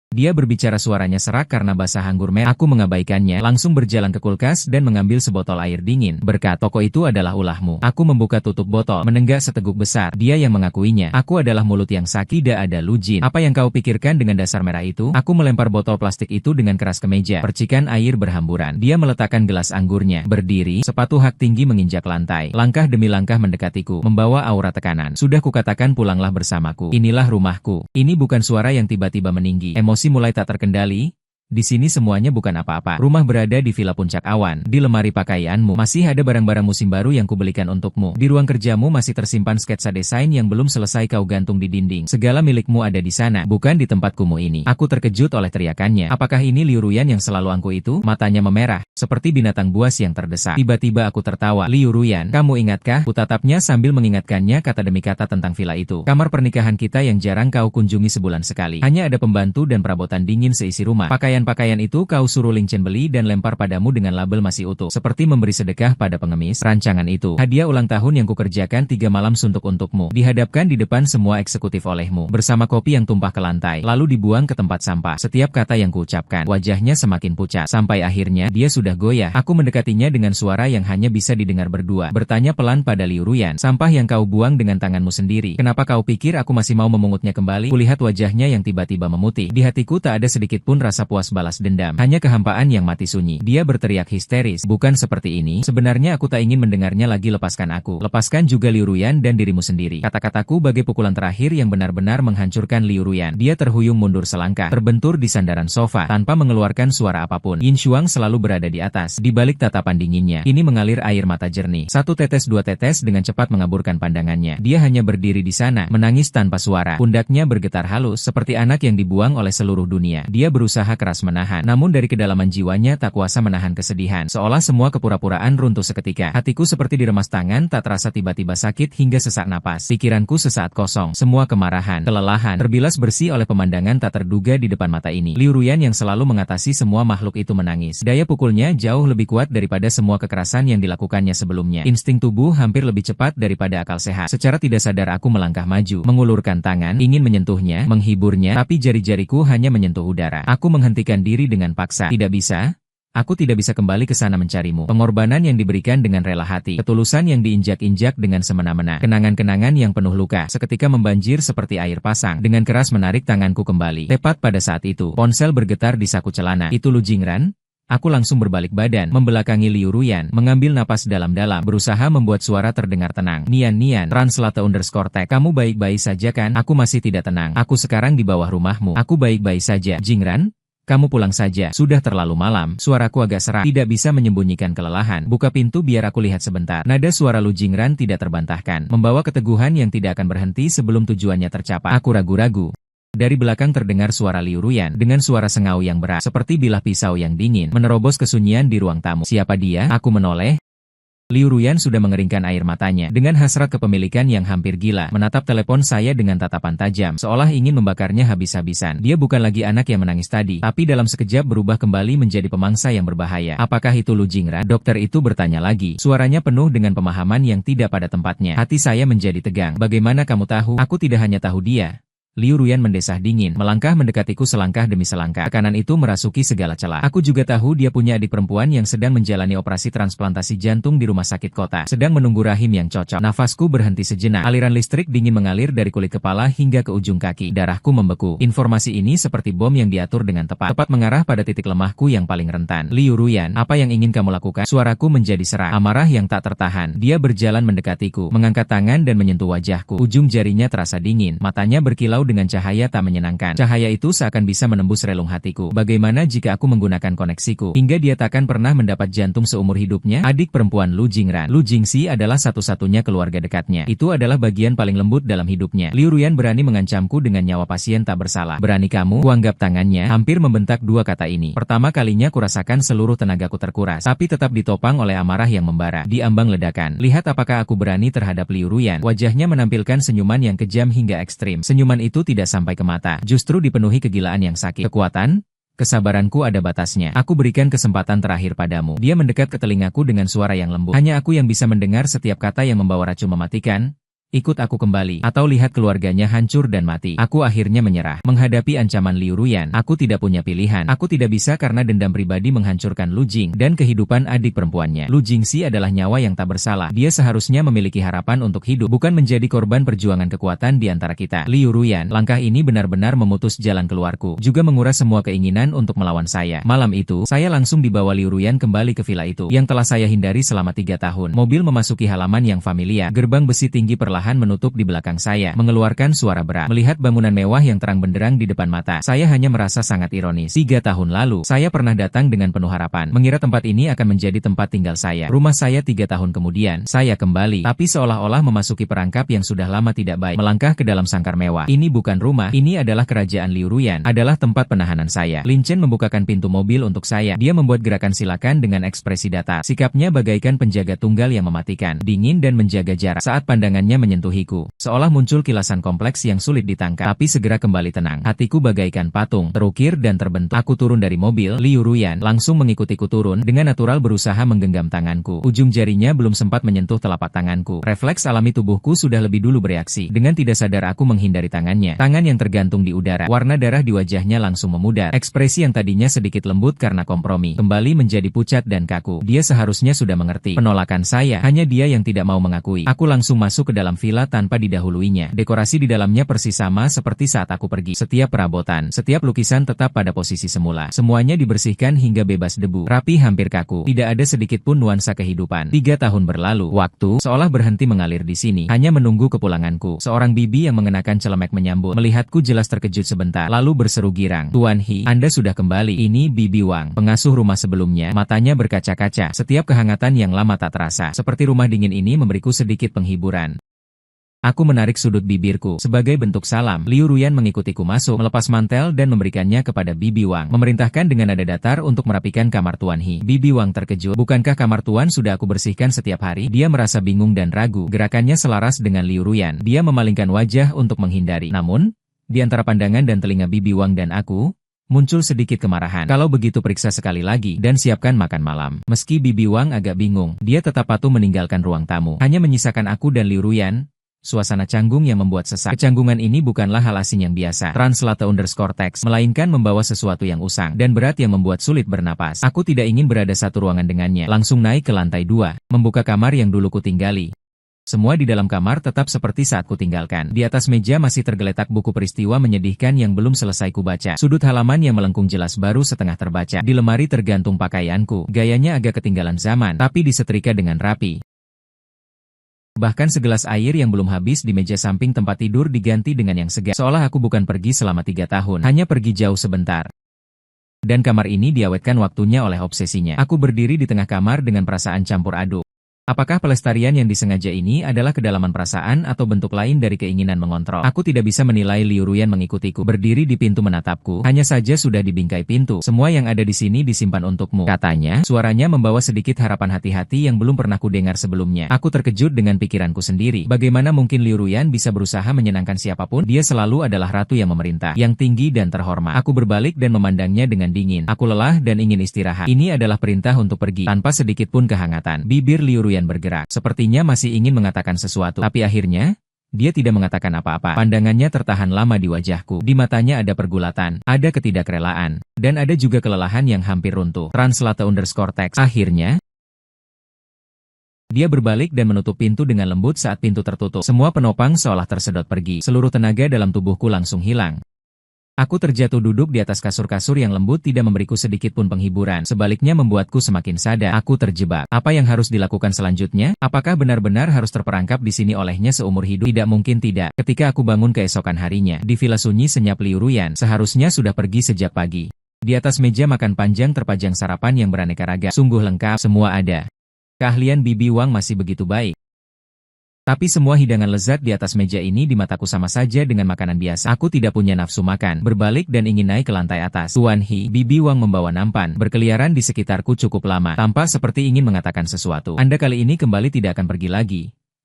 Dia berbicara suaranya serak karena basah anggur merah. Aku mengabaikannya, langsung berjalan ke kulkas dan mengambil sebotol air dingin. Berkat toko itu adalah ulahmu. Aku membuka tutup botol, menenggak seteguk besar. Dia yang mengakuinya. Aku adalah mulut yang sakit. Tidak ada Lu Jin. Apa yang kau pikirkan dengan dasar merah itu? Aku melempar botol plastik itu dengan keras ke meja. Percikan air berhamburan. Dia meletakkan gelas anggurnya. Berdiri, sepatu hak tinggi menginjak lantai. Langkah demi langkah mendekatiku, membawa aura tekanan. Sudah kukatakan pulanglah bersamaku. Inilah rumahku. Ini bukan suara yang tiba-tiba meninggi. Emosi mulai tak terkendali. Di sini semuanya bukan apa-apa. Rumah berada di Villa Puncak Awan. Di lemari pakaianmu masih ada barang-barang musim baru yang kubelikan untukmu. Di ruang kerjamu masih tersimpan sketsa desain yang belum selesai kau gantung di dinding. Segala milikmu ada di sana, bukan di tempat kumuh ini. Aku terkejut oleh teriakannya. Apakah ini Liu Ruyan yang selalu angkuh itu? Matanya memerah, seperti binatang buas yang terdesak. Tiba-tiba aku tertawa. Liu Ruyan, kamu ingatkah? Kutatapnya sambil mengingatkannya kata demi kata tentang villa itu. Kamar pernikahan kita yang jarang kau kunjungi sebulan sekali. Hanya ada pembantu dan perabotan dingin seisi rumah. Pakaian itu kau suruh Ling Chen beli dan lempar padamu dengan label masih utuh. Seperti memberi sedekah pada pengemis. Rancangan itu, hadiah ulang tahun yang kukerjakan 3 malam suntuk untukmu. Dihadapkan di depan semua eksekutif olehmu. Bersama kopi yang tumpah ke lantai. Lalu dibuang ke tempat sampah. Setiap kata yang kuucapkan, wajahnya semakin pucat. Sampai akhirnya, dia sudah goyah. Aku mendekatinya dengan suara yang hanya bisa didengar berdua. Bertanya pelan pada Liu Ruyan. Sampah yang kau buang dengan tanganmu sendiri. Kenapa kau pikir aku masih mau memungutnya kembali? Kulihat wajahnya yang tiba-tiba memutih. Di hatiku tak ada sedikit pun rasa puas balas dendam, hanya kehampaan yang mati sunyi. Dia berteriak histeris, bukan seperti ini. Sebenarnya aku tak ingin mendengarnya lagi. Lepaskan aku. Lepaskan juga Liu Ruyan dan dirimu sendiri. Kata-kataku bagai pukulan terakhir yang benar-benar menghancurkan Liu Ruyan. Dia terhuyung mundur selangkah, terbentur di sandaran sofa, tanpa mengeluarkan suara apapun. Yin Shuang selalu berada di atas, di balik tatapan dinginnya. Ini mengalir air mata jernih. 1 tetes 2 tetes dengan cepat mengaburkan pandangannya. Dia hanya berdiri di sana, menangis tanpa suara. Pundaknya bergetar halus, seperti anak yang dibuang oleh seluruh dunia. Dia berusaha keras menahan, namun dari kedalaman jiwanya tak kuasa menahan kesedihan. Seolah semua kepura-puraan runtuh seketika. Hatiku seperti diremas tangan, tak terasa tiba-tiba sakit hingga sesak napas. Pikiranku sesaat kosong. Semua kemarahan, kelelahan, terbilas bersih oleh pemandangan tak terduga di depan mata ini. Liu Ruyan yang selalu mengatasi semua makhluk itu menangis. Daya pukulnya jauh lebih kuat daripada semua kekerasan yang dilakukannya sebelumnya. Insting tubuh hampir lebih cepat daripada akal sehat. Secara tidak sadar aku melangkah maju, mengulurkan tangan, ingin menyentuhnya, menghiburnya, tapi jari-jariku hanya menyentuh udara. Aku menghentikan diri dengan paksa. Tidak bisa. Aku tidak bisa kembali ke sana mencarimu. Pengorbanan yang diberikan dengan rela hati. Ketulusan yang diinjak-injak dengan semena-mena. Kenangan-kenangan yang penuh luka. Seketika membanjir seperti air pasang. Dengan keras menarik tanganku kembali. Tepat pada saat itu, ponsel bergetar di saku celana. Itu Lu Jingran? Aku langsung berbalik badan, membelakangi Liu Ruyan, mengambil napas dalam-dalam, berusaha membuat suara terdengar tenang. Nian, translate_tag. Kamu baik-baik saja kan? Aku masih tidak tenang. Aku sekarang di bawah rumahmu. Aku baik-baik saja. Jingran? Kamu pulang saja. Sudah terlalu malam. Suaraku agak serak. Tidak bisa menyembunyikan kelelahan. Buka pintu biar aku lihat sebentar. Nada suara Lu Jingran tidak terbantahkan. Membawa keteguhan yang tidak akan berhenti sebelum tujuannya tercapai. Aku ragu-ragu. Dari belakang terdengar suara Liu Ruyan dengan suara sengau yang berat. Seperti bilah pisau yang dingin. Menerobos kesunyian di ruang tamu. Siapa dia? Aku menoleh. Liu Ruyan sudah mengeringkan air matanya. Dengan hasrat kepemilikan yang hampir gila, menatap telepon saya dengan tatapan tajam, seolah ingin membakarnya habis-habisan. Dia bukan lagi anak yang menangis tadi, tapi dalam sekejap berubah kembali menjadi pemangsa yang berbahaya. Apakah itu Lu Jingran? Dokter itu bertanya lagi. Suaranya penuh dengan pemahaman yang tidak pada tempatnya. Hati saya menjadi tegang. Bagaimana kamu tahu? Aku tidak hanya tahu dia. Liu Ruyan mendesah dingin, melangkah mendekatiku selangkah demi selangkah. Tekanan itu merasuki segala celah. Aku juga tahu dia punya adik perempuan yang sedang menjalani operasi transplantasi jantung di rumah sakit kota. Sedang menunggu rahim yang cocok. Nafasku berhenti sejenak. Aliran listrik dingin mengalir dari kulit kepala hingga ke ujung kaki. Darahku membeku. Informasi ini seperti bom yang diatur dengan tepat. Tepat mengarah pada titik lemahku yang paling rentan. Liu Ruyan, apa yang ingin kamu lakukan? Suaraku menjadi serak. Amarah yang tak tertahan. Dia berjalan mendekatiku, mengangkat tangan dan menyentuh wajahku. Ujung jarinya terasa dingin. Matanya berkilau dengan cahaya tak menyenangkan. Cahaya itu seakan bisa menembus relung hatiku. Bagaimana jika aku menggunakan koneksiku? Hingga dia takkan pernah mendapat jantung seumur hidupnya? Adik perempuan Lu Jingran. Lu Jingxi adalah satu-satunya keluarga dekatnya. Itu adalah bagian paling lembut dalam hidupnya. Liu Ruyan berani mengancamku dengan nyawa pasien tak bersalah. Berani kamu? Kuanggap tangannya, hampir membentak dua kata ini. Pertama kalinya kurasakan seluruh tenagaku terkuras, tapi tetap ditopang oleh amarah yang membara. Di ambang ledakan. Lihat apakah aku berani terhadap Liu Ruyan. Wajahnya menampilkan senyuman yang kejam hingga ekstrim. Senyuman itu tidak sampai ke mata, justru dipenuhi kegilaan yang sakit. Kekuatan? Kesabaranku ada batasnya. Aku berikan kesempatan terakhir padamu. Dia mendekat ke telingaku dengan suara yang lembut. Hanya aku yang bisa mendengar setiap kata yang membawa racun mematikan. Ikut aku kembali, atau lihat keluarganya hancur dan mati. Aku akhirnya menyerah. Menghadapi ancaman Liu Ruyan, aku tidak punya pilihan. Aku tidak bisa karena dendam pribadi menghancurkan Lu Jing dan kehidupan adik perempuannya. Lu Jingxi adalah nyawa yang tak bersalah. Dia seharusnya memiliki harapan untuk hidup, bukan menjadi korban perjuangan kekuatan di antara kita. Liu Ruyan, langkah ini benar-benar memutus jalan keluarku, juga menguras semua keinginan untuk melawan saya. Malam itu, saya langsung dibawa Liu Ruyan kembali ke villa itu, yang telah saya hindari selama 3 tahun. Mobil memasuki halaman yang familiar. Gerbang besi tinggi perlahan menutup di belakang saya, mengeluarkan suara berat. Melihat bangunan mewah yang terang benderang di depan mata, saya hanya merasa sangat ironis. 3 tahun lalu, saya pernah datang dengan penuh harapan, mengira tempat ini akan menjadi tempat tinggal saya. Rumah saya 3 tahun kemudian, saya kembali, tapi seolah-olah memasuki perangkap yang sudah lama tidak baik, melangkah ke dalam sangkar mewah. Ini bukan rumah, ini adalah kerajaan Liu Ruyan, adalah tempat penahanan saya. Lin Chen membukakan pintu mobil untuk saya. Dia membuat gerakan silakan dengan ekspresi datar. Sikapnya bagaikan penjaga tunggal yang mematikan, dingin dan menjaga jarak. Saat pandangannya menyentuhiku, seolah muncul kilasan kompleks yang sulit ditangkap, tapi segera kembali tenang. Hatiku bagaikan patung, terukir dan terbentuk. Aku turun dari mobil. Liu Ruyan langsung mengikutiku turun, dengan natural berusaha menggenggam tanganku. Ujung jarinya belum sempat menyentuh telapak tanganku. Refleks alami tubuhku sudah lebih dulu bereaksi. Dengan tidak sadar aku menghindari tangannya. Tangan yang tergantung di udara. Warna darah di wajahnya langsung memudar. Ekspresi yang tadinya sedikit lembut karena kompromi, kembali menjadi pucat dan kaku. Dia seharusnya sudah mengerti penolakan saya, hanya dia yang tidak mau mengakui. Aku langsung masuk ke dalam villa tanpa didahuluinya. Dekorasi di dalamnya persis sama seperti saat aku pergi. Setiap perabotan, setiap lukisan tetap pada posisi semula. Semuanya dibersihkan hingga bebas debu, rapi hampir kaku. Tidak ada sedikit pun nuansa kehidupan. 3 tahun berlalu, waktu seolah berhenti mengalir di sini, hanya menunggu kepulanganku. Seorang bibi yang mengenakan celemek menyambut, melihatku jelas terkejut sebentar, lalu berseru girang, "Tuan He, Anda sudah kembali." Ini Bibi Wang, pengasuh rumah sebelumnya. Matanya berkaca-kaca. Setiap kehangatan yang lama tak terasa, seperti rumah dingin ini memberiku sedikit penghiburan. Aku menarik sudut bibirku. Sebagai bentuk salam, Liu Ruyan mengikutiku masuk, melepas mantel dan memberikannya kepada Bibi Wang. Memerintahkan dengan nada datar untuk merapikan kamar Tuan He. Bibi Wang terkejut. Bukankah kamar Tuan sudah aku bersihkan setiap hari? Dia merasa bingung dan ragu. Gerakannya selaras dengan Liu Ruyan. Dia memalingkan wajah untuk menghindari. Namun, di antara pandangan dan telinga Bibi Wang dan aku, muncul sedikit kemarahan. Kalau begitu periksa sekali lagi dan siapkan makan malam. Meski Bibi Wang agak bingung, dia tetap patuh meninggalkan ruang tamu. Hanya menyisakan aku dan Liu Ruyan. Suasana canggung yang membuat sesak. Kecanggungan ini bukanlah hal asing yang biasa. Translate_text, melainkan membawa sesuatu yang usang dan berat yang membuat sulit bernapas. Aku tidak ingin berada satu ruangan dengannya. Langsung naik ke lantai 2, membuka kamar yang dulu kutinggali. Semua di dalam kamar tetap seperti saat kutinggalkan. Di atas meja masih tergeletak buku peristiwa menyedihkan yang belum selesai kubaca. Sudut halaman yang melengkung jelas baru setengah terbaca. Di lemari tergantung pakaianku. Gayanya agak ketinggalan zaman, tapi disetrika dengan rapi. Bahkan segelas air yang belum habis di meja samping tempat tidur diganti dengan yang segar. Seolah aku bukan pergi selama 3 tahun, hanya pergi jauh sebentar. Dan kamar ini diawetkan waktunya oleh obsesinya. Aku berdiri di tengah kamar dengan perasaan campur aduk. Apakah pelestarian yang disengaja ini adalah kedalaman perasaan atau bentuk lain dari keinginan mengontrol? Aku tidak bisa menilai Liu Ruyan mengikutiku. Berdiri di pintu menatapku. Hanya saja sudah di bingkai pintu. Semua yang ada di sini disimpan untukmu, katanya. Suaranya membawa sedikit harapan hati-hati yang belum pernah kudengar sebelumnya. Aku terkejut dengan pikiranku sendiri. Bagaimana mungkin Liu Ruyan bisa berusaha menyenangkan siapapun? Dia selalu adalah ratu yang memerintah, yang tinggi dan terhormat. Aku berbalik dan memandangnya dengan dingin. Aku lelah dan ingin istirahat. Ini adalah perintah untuk pergi, tanpa sedikit pun kehangatan. Bibir Liu Ruyan bergerak. Sepertinya masih ingin mengatakan sesuatu. Tapi akhirnya, dia tidak mengatakan apa-apa. Pandangannya tertahan lama di wajahku. Di matanya ada pergulatan, ada ketidakrelaan, dan ada juga kelelahan yang hampir runtuh. Translate_text. Akhirnya, dia berbalik dan menutup pintu dengan lembut saat pintu tertutup. Semua penopang seolah tersedot pergi. Seluruh tenaga dalam tubuhku langsung hilang. Aku terjatuh duduk di atas kasur-kasur yang lembut tidak memberiku sedikit pun penghiburan. Sebaliknya membuatku semakin sadar. Aku terjebak. Apa yang harus dilakukan selanjutnya? Apakah benar-benar harus terperangkap di sini olehnya seumur hidup? Tidak mungkin tidak. Ketika aku bangun keesokan harinya, di villa sunyi senyap Liu Ruyan, seharusnya sudah pergi sejak pagi. Di atas meja makan panjang terpajang sarapan yang beraneka ragam. Sungguh lengkap, semua ada. Keahlian Bibi Wang masih begitu baik. Tapi semua hidangan lezat di atas meja ini di mataku sama saja dengan makanan biasa. Aku tidak punya nafsu makan. Berbalik dan ingin naik ke lantai atas. Tuan He, Bibi Wang membawa nampan. Berkeliaran di sekitarku cukup lama. Tanpa seperti ingin mengatakan sesuatu. Anda kali ini kembali tidak akan pergi lagi,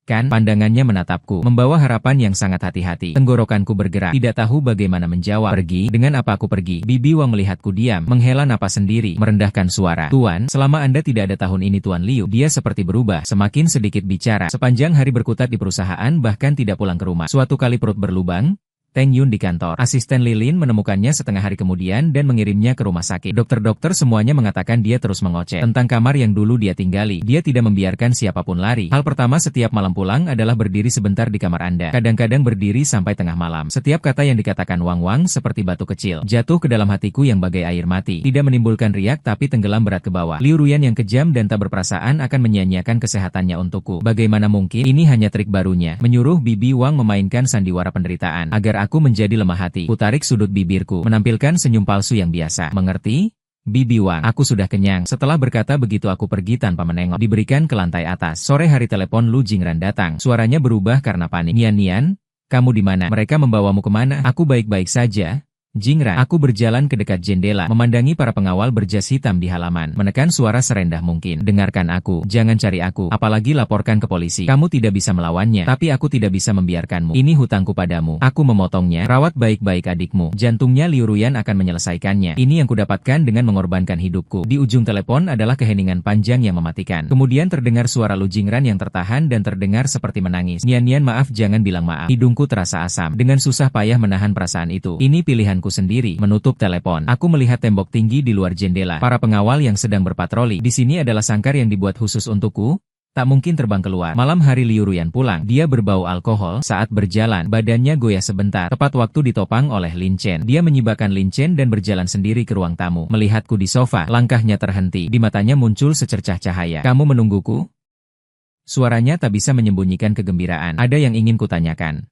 kan? Pandangannya menatapku, membawa harapan yang sangat hati-hati. Tenggorokanku bergerak, tidak tahu bagaimana menjawab. Pergi? Dengan apa aku pergi? Bibi Wang melihatku diam, menghela napas sendiri, merendahkan suara. Tuan, selama Anda tidak ada tahun ini Tuan Liu. Dia seperti berubah, semakin sedikit bicara. Sepanjang hari berkutat di perusahaan bahkan tidak pulang ke rumah. Suatu kali perut berlubang, Teng Yun di kantor. Asisten Lilin menemukannya setengah hari kemudian dan mengirimnya ke rumah sakit. Dokter-dokter semuanya mengatakan dia terus mengoceh tentang kamar yang dulu dia tinggali. Dia tidak membiarkan siapapun lari. Hal pertama setiap malam pulang adalah berdiri sebentar di kamar Anda. Kadang-kadang berdiri sampai tengah malam. Setiap kata yang dikatakan Wang seperti batu kecil, jatuh ke dalam hatiku yang bagai air mati. Tidak menimbulkan riak tapi tenggelam berat ke bawah. Liu Ruyan yang kejam dan tak berperasaan akan menyia-nyiakan kesehatannya untukku. Bagaimana mungkin? Ini hanya trik barunya. Menyuruh Bibi Wang memainkan sandiwara penderitaan agar aku menjadi lemah hati. Kutarik sudut bibirku, menampilkan senyum palsu yang biasa. Mengerti? Bibi Wang, aku sudah kenyang. Setelah berkata begitu aku pergi tanpa menengok. Diberikan ke lantai atas. Sore hari telepon Lu Jingran datang. Suaranya berubah karena panik. Nian, kamu di mana? Mereka membawamu kemana? Aku baik-baik saja. Jingran, aku berjalan ke dekat jendela, memandangi para pengawal berjas hitam di halaman, menekan suara serendah mungkin. Dengarkan aku, jangan cari aku, apalagi laporkan ke polisi. Kamu tidak bisa melawannya, tapi aku tidak bisa membiarkanmu. Ini hutangku padamu. Aku memotongnya. Rawat baik-baik adikmu. Jantungnya Liu Ruyan akan menyelesaikannya. Ini yang kudapatkan dengan mengorbankan hidupku. Di ujung telepon adalah keheningan panjang yang mematikan. Kemudian terdengar suara Lu Jingran yang tertahan dan terdengar seperti menangis. Nian, maaf, jangan bilang maaf. Hidungku terasa asam. Dengan susah payah menahan perasaan itu. Ini pilihan sendiri. Menutup telepon. Aku melihat tembok tinggi di luar jendela. Para pengawal yang sedang berpatroli. Di sini adalah sangkar yang dibuat khusus untukku. Tak mungkin terbang keluar. Malam hari Liu Ruyan pulang. Dia berbau alkohol. Saat berjalan, badannya goyah sebentar. Tepat waktu ditopang oleh Lin Chen. Dia menyibakkan Lin Chen dan berjalan sendiri ke ruang tamu. Melihatku di sofa, langkahnya terhenti. Di matanya muncul secercah cahaya. Kamu menungguku? Suaranya tak bisa menyembunyikan kegembiraan. Ada yang ingin kutanyakan.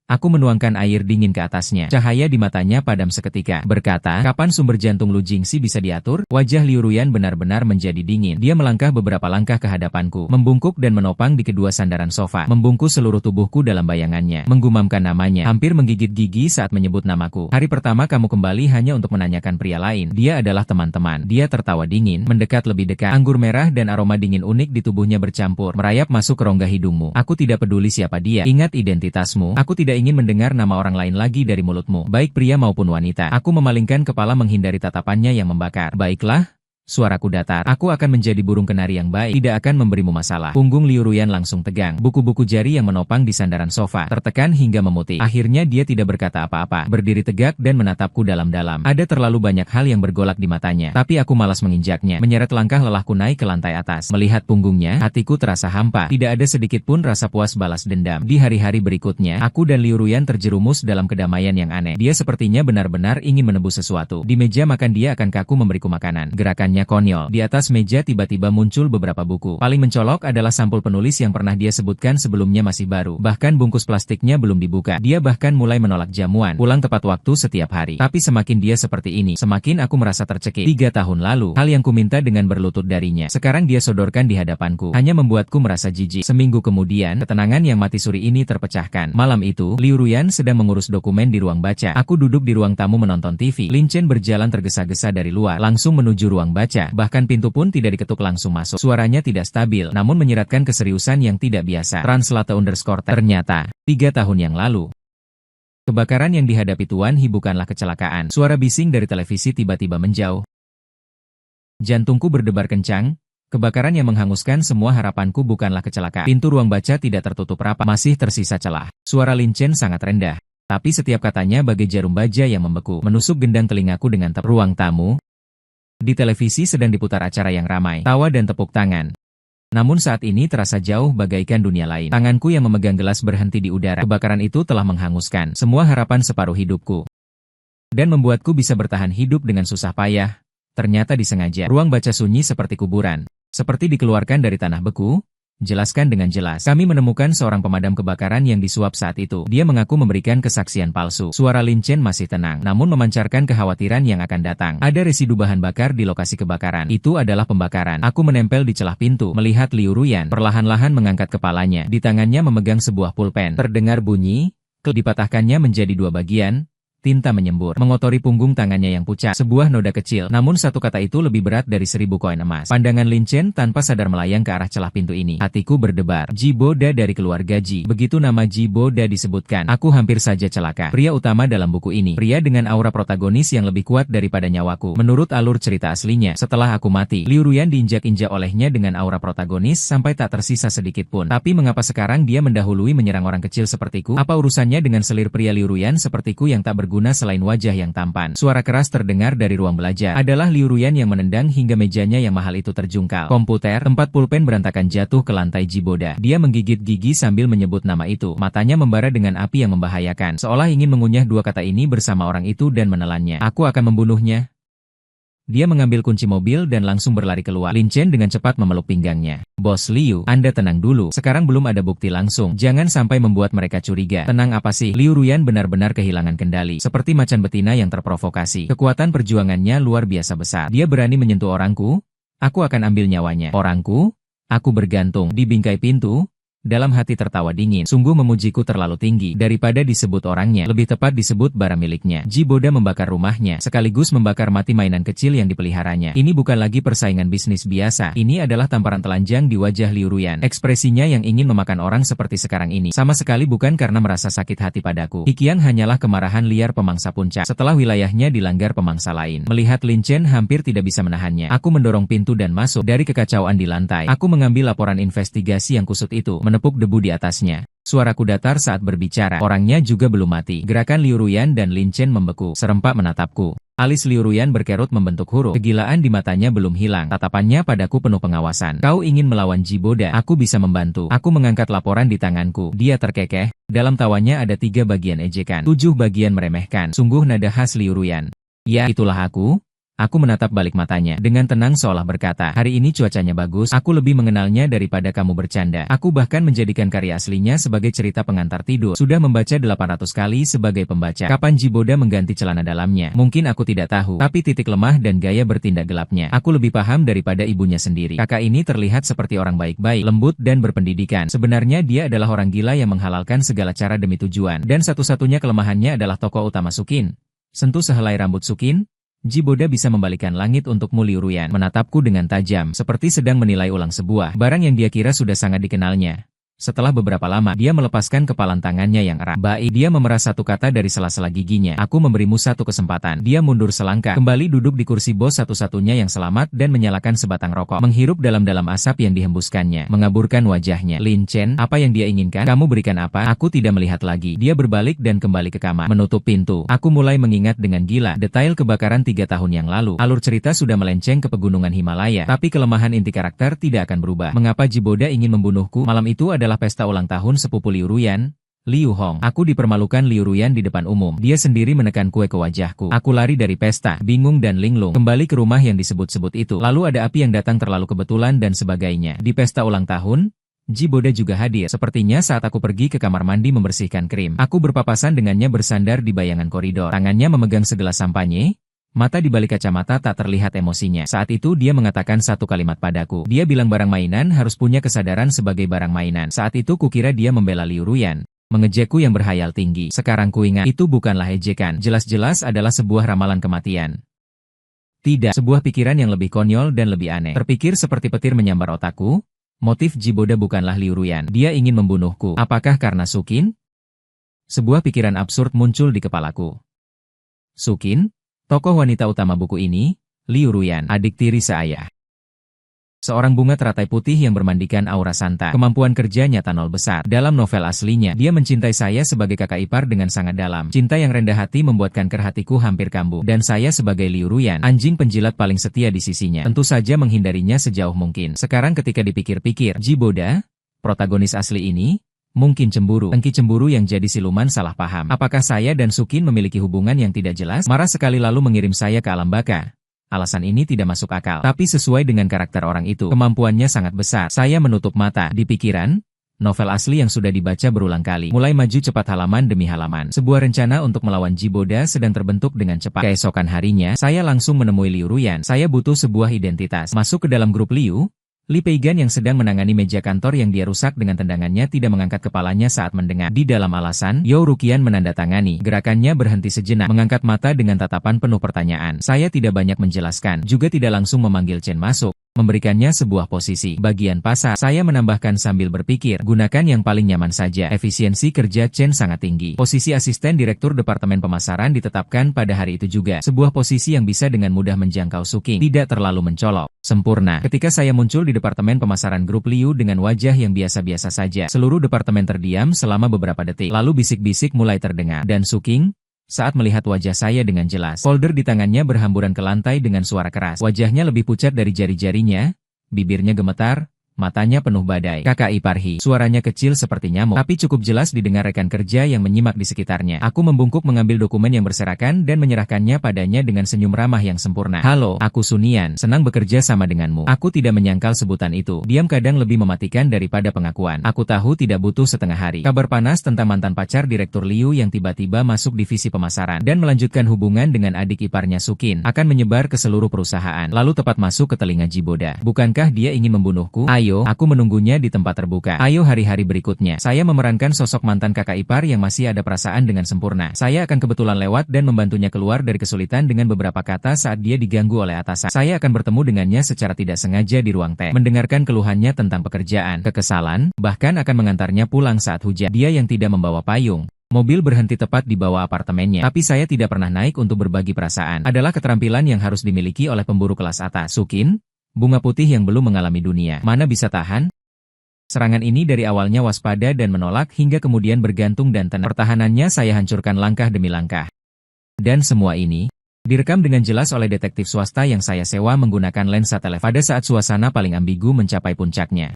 Aku menuangkan air dingin ke atasnya. Cahaya di matanya padam seketika. Berkata, kapan sumber jantung Lu Jingxi bisa diatur? Wajah Liu Ruyan benar-benar menjadi dingin. Dia melangkah beberapa langkah ke hadapanku. Membungkuk dan menopang di kedua sandaran sofa. Membungkus seluruh tubuhku dalam bayangannya. Menggumamkan namanya. Hampir menggigit gigi saat menyebut namaku. Hari pertama kamu kembali hanya untuk menanyakan pria lain. Dia adalah teman-teman. Dia tertawa dingin. Mendekat lebih dekat. Anggur merah dan aroma dingin unik di tubuhnya bercampur. Merayap masuk ke rongga hidungmu. Aku tidak peduli siapa dia. Ingat identitasmu. Aku tidak ingin mendengar nama orang lain lagi dari mulutmu, baik pria maupun wanita. Aku memalingkan kepala menghindari tatapannya yang membakar. Baiklah, Suaraku datar. Aku akan menjadi burung kenari yang baik, tidak akan memberimu masalah. Punggung Liu Ruyan langsung tegang. Buku-buku jari yang menopang di sandaran sofa tertekan hingga memutih. Akhirnya dia tidak berkata apa-apa, berdiri tegak dan menatapku dalam-dalam. Ada terlalu banyak hal yang bergolak di matanya, tapi aku malas menginjaknya. Menyeret langkah lelahku naik ke lantai atas. Melihat punggungnya, hatiku terasa hampa. Tidak ada sedikit pun rasa puas balas dendam. Di hari-hari berikutnya, aku dan Liu Ruyan terjerumus dalam kedamaian yang aneh. Dia sepertinya benar-benar ingin menebus sesuatu. Di meja makan dia akan kaku memberiku makanan. Gerakannya konyol. Di atas meja tiba-tiba muncul beberapa buku. Paling mencolok adalah sampul penulis yang pernah dia sebutkan sebelumnya masih baru. Bahkan bungkus plastiknya belum dibuka. Dia bahkan mulai menolak jamuan, pulang tepat waktu setiap hari. Tapi semakin dia seperti ini, semakin aku merasa tercekik. 3 tahun lalu, hal yang kuminta dengan berlutut darinya, sekarang dia sodorkan di hadapanku. Hanya membuatku merasa jijik. Seminggu kemudian, ketenangan yang mati suri ini terpecahkan. Malam itu, Liu Ruyan sedang mengurus dokumen di ruang baca. Aku duduk di ruang tamu menonton TV. Lin Chen berjalan tergesa-gesa dari luar, langsung menuju ruang baca. Bahkan pintu pun tidak diketuk langsung masuk. Suaranya tidak stabil, namun menyiratkan keseriusan yang tidak biasa. Translate_. Ternyata, 3 tahun yang lalu, kebakaran yang dihadapi Tuan He bukanlah kecelakaan. Suara bising dari televisi tiba-tiba menjauh. Jantungku berdebar kencang. Kebakaran yang menghanguskan semua harapanku bukanlah kecelakaan. Pintu ruang baca tidak tertutup rapat, masih tersisa celah. Suara Lin Chen sangat rendah, tapi setiap katanya bagai jarum baja yang membeku, menusuk gendang telingaku dengan tepuk. Ruang tamu. Di televisi sedang diputar acara yang ramai, tawa dan tepuk tangan. Namun saat ini terasa jauh bagaikan dunia lain. Tanganku yang memegang gelas berhenti di udara. Kebakaran itu telah menghanguskan semua harapan separuh hidupku. Dan membuatku bisa bertahan hidup dengan susah payah. Ternyata disengaja. Ruang baca sunyi seperti kuburan. Seperti dikeluarkan dari tanah beku. Jelaskan dengan jelas. Kami menemukan seorang pemadam kebakaran yang disuap saat itu. Dia mengaku memberikan kesaksian palsu. Suara Lin Chen masih tenang, namun memancarkan kekhawatiran yang akan datang. Ada residu bahan bakar di lokasi kebakaran. Itu adalah pembakaran. Aku menempel di celah pintu, melihat Liu Ruyan perlahan-lahan mengangkat kepalanya. Di tangannya memegang sebuah pulpen. Terdengar bunyi, dipatahkannya menjadi 2 bagian. Tinta menyembur, mengotori punggung tangannya yang pucat. Sebuah noda kecil, namun satu kata itu lebih berat dari 1000 koin emas. Pandangan Lin Chen tanpa sadar melayang ke arah celah pintu ini. Hatiku berdebar. Ji Boda dari keluarga Ji. Begitu nama Ji Boda disebutkan, aku hampir saja celaka. Pria utama dalam buku ini. Pria dengan aura protagonis yang lebih kuat daripada nyawaku. Menurut alur cerita aslinya, setelah aku mati, Liu Ruyan diinjak-injak olehnya dengan aura protagonis sampai tak tersisa sedikit pun. Tapi mengapa sekarang dia mendahului menyerang orang kecil sepertiku? Apa urusannya dengan selir pria Liu Ruyan sepertiku yang tak berguna selain wajah yang tampan? Suara keras terdengar dari ruang belajar. Adalah Liu Ruyan yang menendang hingga mejanya yang mahal itu terjungkal. Komputer, tempat pulpen berantakan jatuh ke lantai Ji Boda. Dia menggigit gigi sambil menyebut nama itu. Matanya membara dengan api yang membahayakan, seolah ingin mengunyah 2 kata ini bersama orang itu dan menelannya. Aku akan membunuhnya. Dia mengambil kunci mobil dan langsung berlari keluar. Lin Chen dengan cepat memeluk pinggangnya. Bos Liu, Anda tenang dulu. Sekarang belum ada bukti langsung. Jangan sampai membuat mereka curiga. Tenang apa sih? Liu Ruyan benar-benar kehilangan kendali. Seperti macan betina yang terprovokasi. Kekuatan perjuangannya luar biasa besar. Dia berani menyentuh orangku? Aku akan ambil nyawanya. Orangku? Aku bergantung di bingkai pintu. Dalam hati tertawa dingin, sungguh memujiku terlalu tinggi daripada disebut orangnya, lebih tepat disebut barang miliknya. Ji Boda membakar rumahnya, sekaligus membakar mati mainan kecil yang dipeliharanya. Ini bukan lagi persaingan bisnis biasa, ini adalah tamparan telanjang di wajah Liu Ruyan. Ekspresinya yang ingin memakan orang seperti sekarang ini, sama sekali bukan karena merasa sakit hati padaku. Hikiang hanyalah kemarahan liar pemangsa puncak, setelah wilayahnya dilanggar pemangsa lain. Melihat Lin Chen hampir tidak bisa menahannya, aku mendorong pintu dan masuk. Dari kekacauan di lantai, aku mengambil laporan investigasi yang kusut itu, menepuk debu di atasnya. Suaraku datar saat berbicara. Orangnya juga belum mati. Gerakan Liu Ruyan dan Lin Chen membeku, serempak menatapku. Alis Liu Ruyan berkerut membentuk huruf. Kegilaan di matanya belum hilang. Tatapannya padaku penuh pengawasan. Kau ingin melawan Ji Boda? Aku bisa membantu. Aku mengangkat laporan di tanganku. Dia terkekeh. Dalam tawanya ada 3 bagian ejekan, 7 bagian meremehkan. Sungguh nada khas Liu Ruyan. Ya, itulah aku. Aku menatap balik matanya, dengan tenang seolah berkata, hari ini cuacanya bagus, aku lebih mengenalnya daripada kamu bercanda. Aku bahkan menjadikan karya aslinya sebagai cerita pengantar tidur. Sudah membaca 800 kali sebagai pembaca. Kapan Ji Boda mengganti celana dalamnya? Mungkin aku tidak tahu, tapi titik lemah dan gaya bertindak gelapnya, aku lebih paham daripada ibunya sendiri. Kakak ini terlihat seperti orang baik-baik, lembut dan berpendidikan. Sebenarnya dia adalah orang gila yang menghalalkan segala cara demi tujuan. Dan satu-satunya kelemahannya adalah tokoh utama Sukin. Sentuh sehelai rambut Sukin. Ji Boda bisa membalikan langit untukmu. Liu Ruyan menatapku dengan tajam, seperti sedang menilai ulang sebuah barang yang dia kira sudah sangat dikenalnya. Setelah beberapa lama, dia melepaskan kepalan tangannya yang erat. Baik, dia memerah satu kata dari sela-sela giginya. Aku memberimu satu kesempatan. Dia mundur selangkah, kembali duduk di kursi bos satu-satunya yang selamat dan menyalakan sebatang rokok. Menghirup dalam-dalam asap yang dihembuskannya, mengaburkan wajahnya. Lin Chen, apa yang dia inginkan? Kamu berikan apa? Aku tidak melihat lagi. Dia berbalik dan kembali ke kamar, menutup pintu. Aku mulai mengingat dengan gila detail kebakaran 3 tahun yang lalu. Alur cerita sudah melenceng ke pegunungan Himalaya, tapi kelemahan inti karakter tidak akan berubah. Mengapa Jiboda ingin membunuhku? Malam itu adalah pesta ulang tahun sepupu Liu Ruyan, Liu Hong. Aku dipermalukan Liu Ruyan di depan umum. Dia sendiri menekan kue ke wajahku. Aku lari dari pesta, bingung dan linglung, kembali ke rumah yang disebut-sebut itu. Lalu ada api yang datang terlalu kebetulan dan sebagainya. Di pesta ulang tahun, Jiboda juga hadir. Sepertinya saat aku pergi ke kamar mandi membersihkan krim, aku berpapasan dengannya bersandar di bayangan koridor. Tangannya memegang segelas sampanye. Mata di balik kacamata tak terlihat emosinya. Saat itu dia mengatakan satu kalimat padaku. Dia bilang barang mainan harus punya kesadaran sebagai barang mainan. Saat itu kukira dia membela Liu Ruyan, mengejekku yang berhayal tinggi. Sekarang kuingat, itu bukanlah ejekan. Jelas-jelas adalah sebuah ramalan kematian. Tidak, sebuah pikiran yang lebih konyol dan lebih aneh. Terpikir seperti petir menyambar otakku. Motif Jiboda bukanlah Liu Ruyan. Dia ingin membunuhku. Apakah karena Sukin? Sebuah pikiran absurd muncul di kepalaku. Sukin? Tokoh wanita utama buku ini, Liu Ruyan, adik tiri seayah. Seorang bunga teratai putih yang bermandikan aura santa. Kemampuan kerjanya nol besar. Dalam novel aslinya, dia mencintai saya sebagai kakak ipar dengan sangat dalam. Cinta yang rendah hati membuat kanker hatiku hampir kambuh. Dan saya sebagai Liu Ruyan, anjing penjilat paling setia di sisinya, tentu saja menghindarinya sejauh mungkin. Sekarang ketika dipikir-pikir, Jiboda, protagonis asli ini, mungkin cemburu. Tengki cemburu yang jadi siluman salah paham. Apakah saya dan Sukin memiliki hubungan yang tidak jelas? Marah sekali lalu mengirim saya ke alam baka. Alasan ini tidak masuk akal. Tapi sesuai dengan karakter orang itu, kemampuannya sangat besar. Saya menutup mata. Di pikiran, novel asli yang sudah dibaca berulang kali. Mulai maju cepat halaman demi halaman. Sebuah rencana untuk melawan Jiboda sedang terbentuk dengan cepat. Keesokan harinya, saya langsung menemui Liu Ruyan. Saya butuh sebuah identitas. Masuk ke dalam grup Liu. Li Peigan yang sedang menangani meja kantor yang dia rusak dengan tendangannya tidak mengangkat kepalanya saat mendengar. Di dalam alasan, Yao Ruqian menandatangani. Gerakannya berhenti sejenak, mengangkat mata dengan tatapan penuh pertanyaan. Saya tidak banyak menjelaskan, juga tidak langsung memanggil Chen masuk. Memberikannya sebuah posisi. Bagian pasar, saya menambahkan sambil berpikir, gunakan yang paling nyaman saja. Efisiensi kerja Chen sangat tinggi. Posisi asisten direktur departemen pemasaran ditetapkan pada hari itu juga. Sebuah posisi yang bisa dengan mudah menjangkau Suking. Tidak terlalu mencolok. Sempurna. Ketika saya muncul di departemen pemasaran grup Liu dengan wajah yang biasa-biasa saja, seluruh departemen terdiam selama beberapa detik. Lalu bisik-bisik mulai terdengar. Dan Suking, saat melihat wajah saya dengan jelas, folder di tangannya berhamburan ke lantai dengan suara keras. Wajahnya lebih pucat dari jari-jarinya, bibirnya gemetar, matanya penuh badai. Kakak Iparhi, suaranya kecil seperti nyamuk, tapi cukup jelas didengar rekan kerja yang menyimak di sekitarnya. Aku membungkuk mengambil dokumen yang berserakan dan menyerahkannya padanya dengan senyum ramah yang sempurna. Halo, aku Sunian, senang bekerja sama denganmu. Aku tidak menyangkal sebutan itu. Diam kadang lebih mematikan daripada pengakuan. Aku tahu tidak butuh setengah hari. Kabar panas tentang mantan pacar Direktur Liu yang tiba-tiba masuk divisi pemasaran dan melanjutkan hubungan dengan adik iparnya Sukin akan menyebar ke seluruh perusahaan, lalu tepat masuk ke telinga Jiboda. Bukankah dia ingin membunuhku? Ayo, aku menunggunya di tempat terbuka. Ayo hari-hari berikutnya. Saya memerankan sosok mantan kakak ipar yang masih ada perasaan dengan sempurna. Saya akan kebetulan lewat dan membantunya keluar dari kesulitan dengan beberapa kata saat dia diganggu oleh atasan. Saya akan bertemu dengannya secara tidak sengaja di ruang teh, mendengarkan keluhannya tentang pekerjaan, kekesalan, bahkan akan mengantarnya pulang saat hujan. Dia yang tidak membawa payung. Mobil berhenti tepat di bawah apartemennya, tapi saya tidak pernah naik untuk berbagi perasaan. Adalah keterampilan yang harus dimiliki oleh pemburu kelas atas. Sukin, bunga putih yang belum mengalami dunia, mana bisa tahan? Serangan ini dari awalnya waspada dan menolak hingga kemudian bergantung dan tenang. Pertahanannya saya hancurkan langkah demi langkah. Dan semua ini direkam dengan jelas oleh detektif swasta yang saya sewa menggunakan lensa telepon pada saat suasana paling ambigu mencapai puncaknya.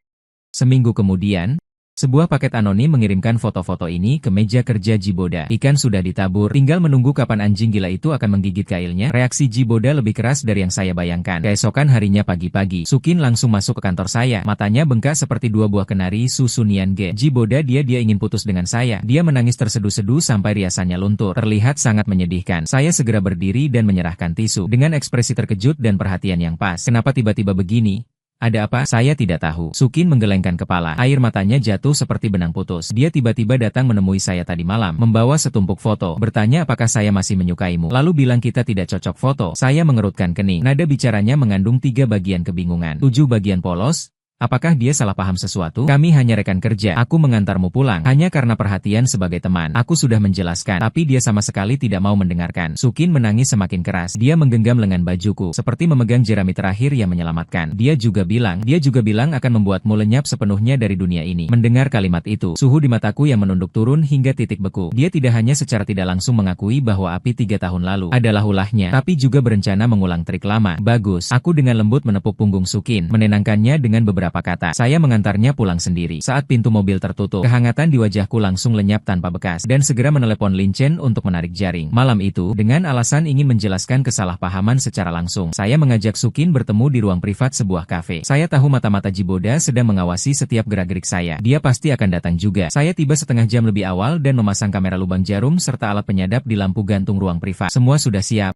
Seminggu kemudian, sebuah paket anonim mengirimkan foto-foto ini ke meja kerja Jiboda. Ikan sudah ditabur, tinggal menunggu kapan anjing gila itu akan menggigit kailnya. Reaksi Jiboda lebih keras dari yang saya bayangkan. Keesokan harinya pagi-pagi, Sukin langsung masuk ke kantor saya. Matanya bengkak seperti dua buah kenari susu Niange. Jiboda dia ingin putus dengan saya. Dia menangis terseduh-seduh sampai riasannya luntur. Terlihat sangat menyedihkan. Saya segera berdiri dan menyerahkan tisu. Dengan ekspresi terkejut dan perhatian yang pas. Kenapa tiba-tiba begini? Ada apa? Saya tidak tahu. Sukin menggelengkan kepala. Air matanya jatuh seperti benang putus. Dia tiba-tiba datang menemui saya tadi malam, membawa setumpuk foto. Bertanya apakah saya masih menyukaimu. Lalu bilang kita tidak cocok foto. Saya mengerutkan kening. Nada bicaranya mengandung 3 bagian kebingungan. 7 bagian polos. Apakah dia salah paham sesuatu? Kami hanya rekan kerja. Aku mengantarmu pulang. Hanya karena perhatian sebagai teman. Aku sudah menjelaskan, tapi dia sama sekali tidak mau mendengarkan. Sukin menangis semakin keras. Dia menggenggam lengan bajuku, seperti memegang jerami terakhir yang menyelamatkan. Dia juga bilang akan membuatmu lenyap sepenuhnya dari dunia ini. Mendengar kalimat itu, suhu di mataku yang menunduk turun hingga titik beku. Dia tidak hanya secara tidak langsung mengakui bahwa api 3 tahun lalu adalah ulahnya, tapi juga berencana mengulang trik lama. Bagus. Aku dengan lembut menepuk punggung Sukin, menenangkannya dengan beberapa kata. Saya mengantarnya pulang sendiri. Saat pintu mobil tertutup, kehangatan di wajahku langsung lenyap tanpa bekas, dan segera menelepon Lin Chen untuk menarik jaring. Malam itu, dengan alasan ingin menjelaskan kesalahpahaman secara langsung, saya mengajak Sukin bertemu di ruang privat sebuah kafe. Saya tahu mata-mata Jiboda sedang mengawasi setiap gerak-gerik saya. Dia pasti akan datang juga. Saya tiba setengah jam lebih awal dan memasang kamera lubang jarum serta alat penyadap di lampu gantung ruang privat. Semua sudah siap.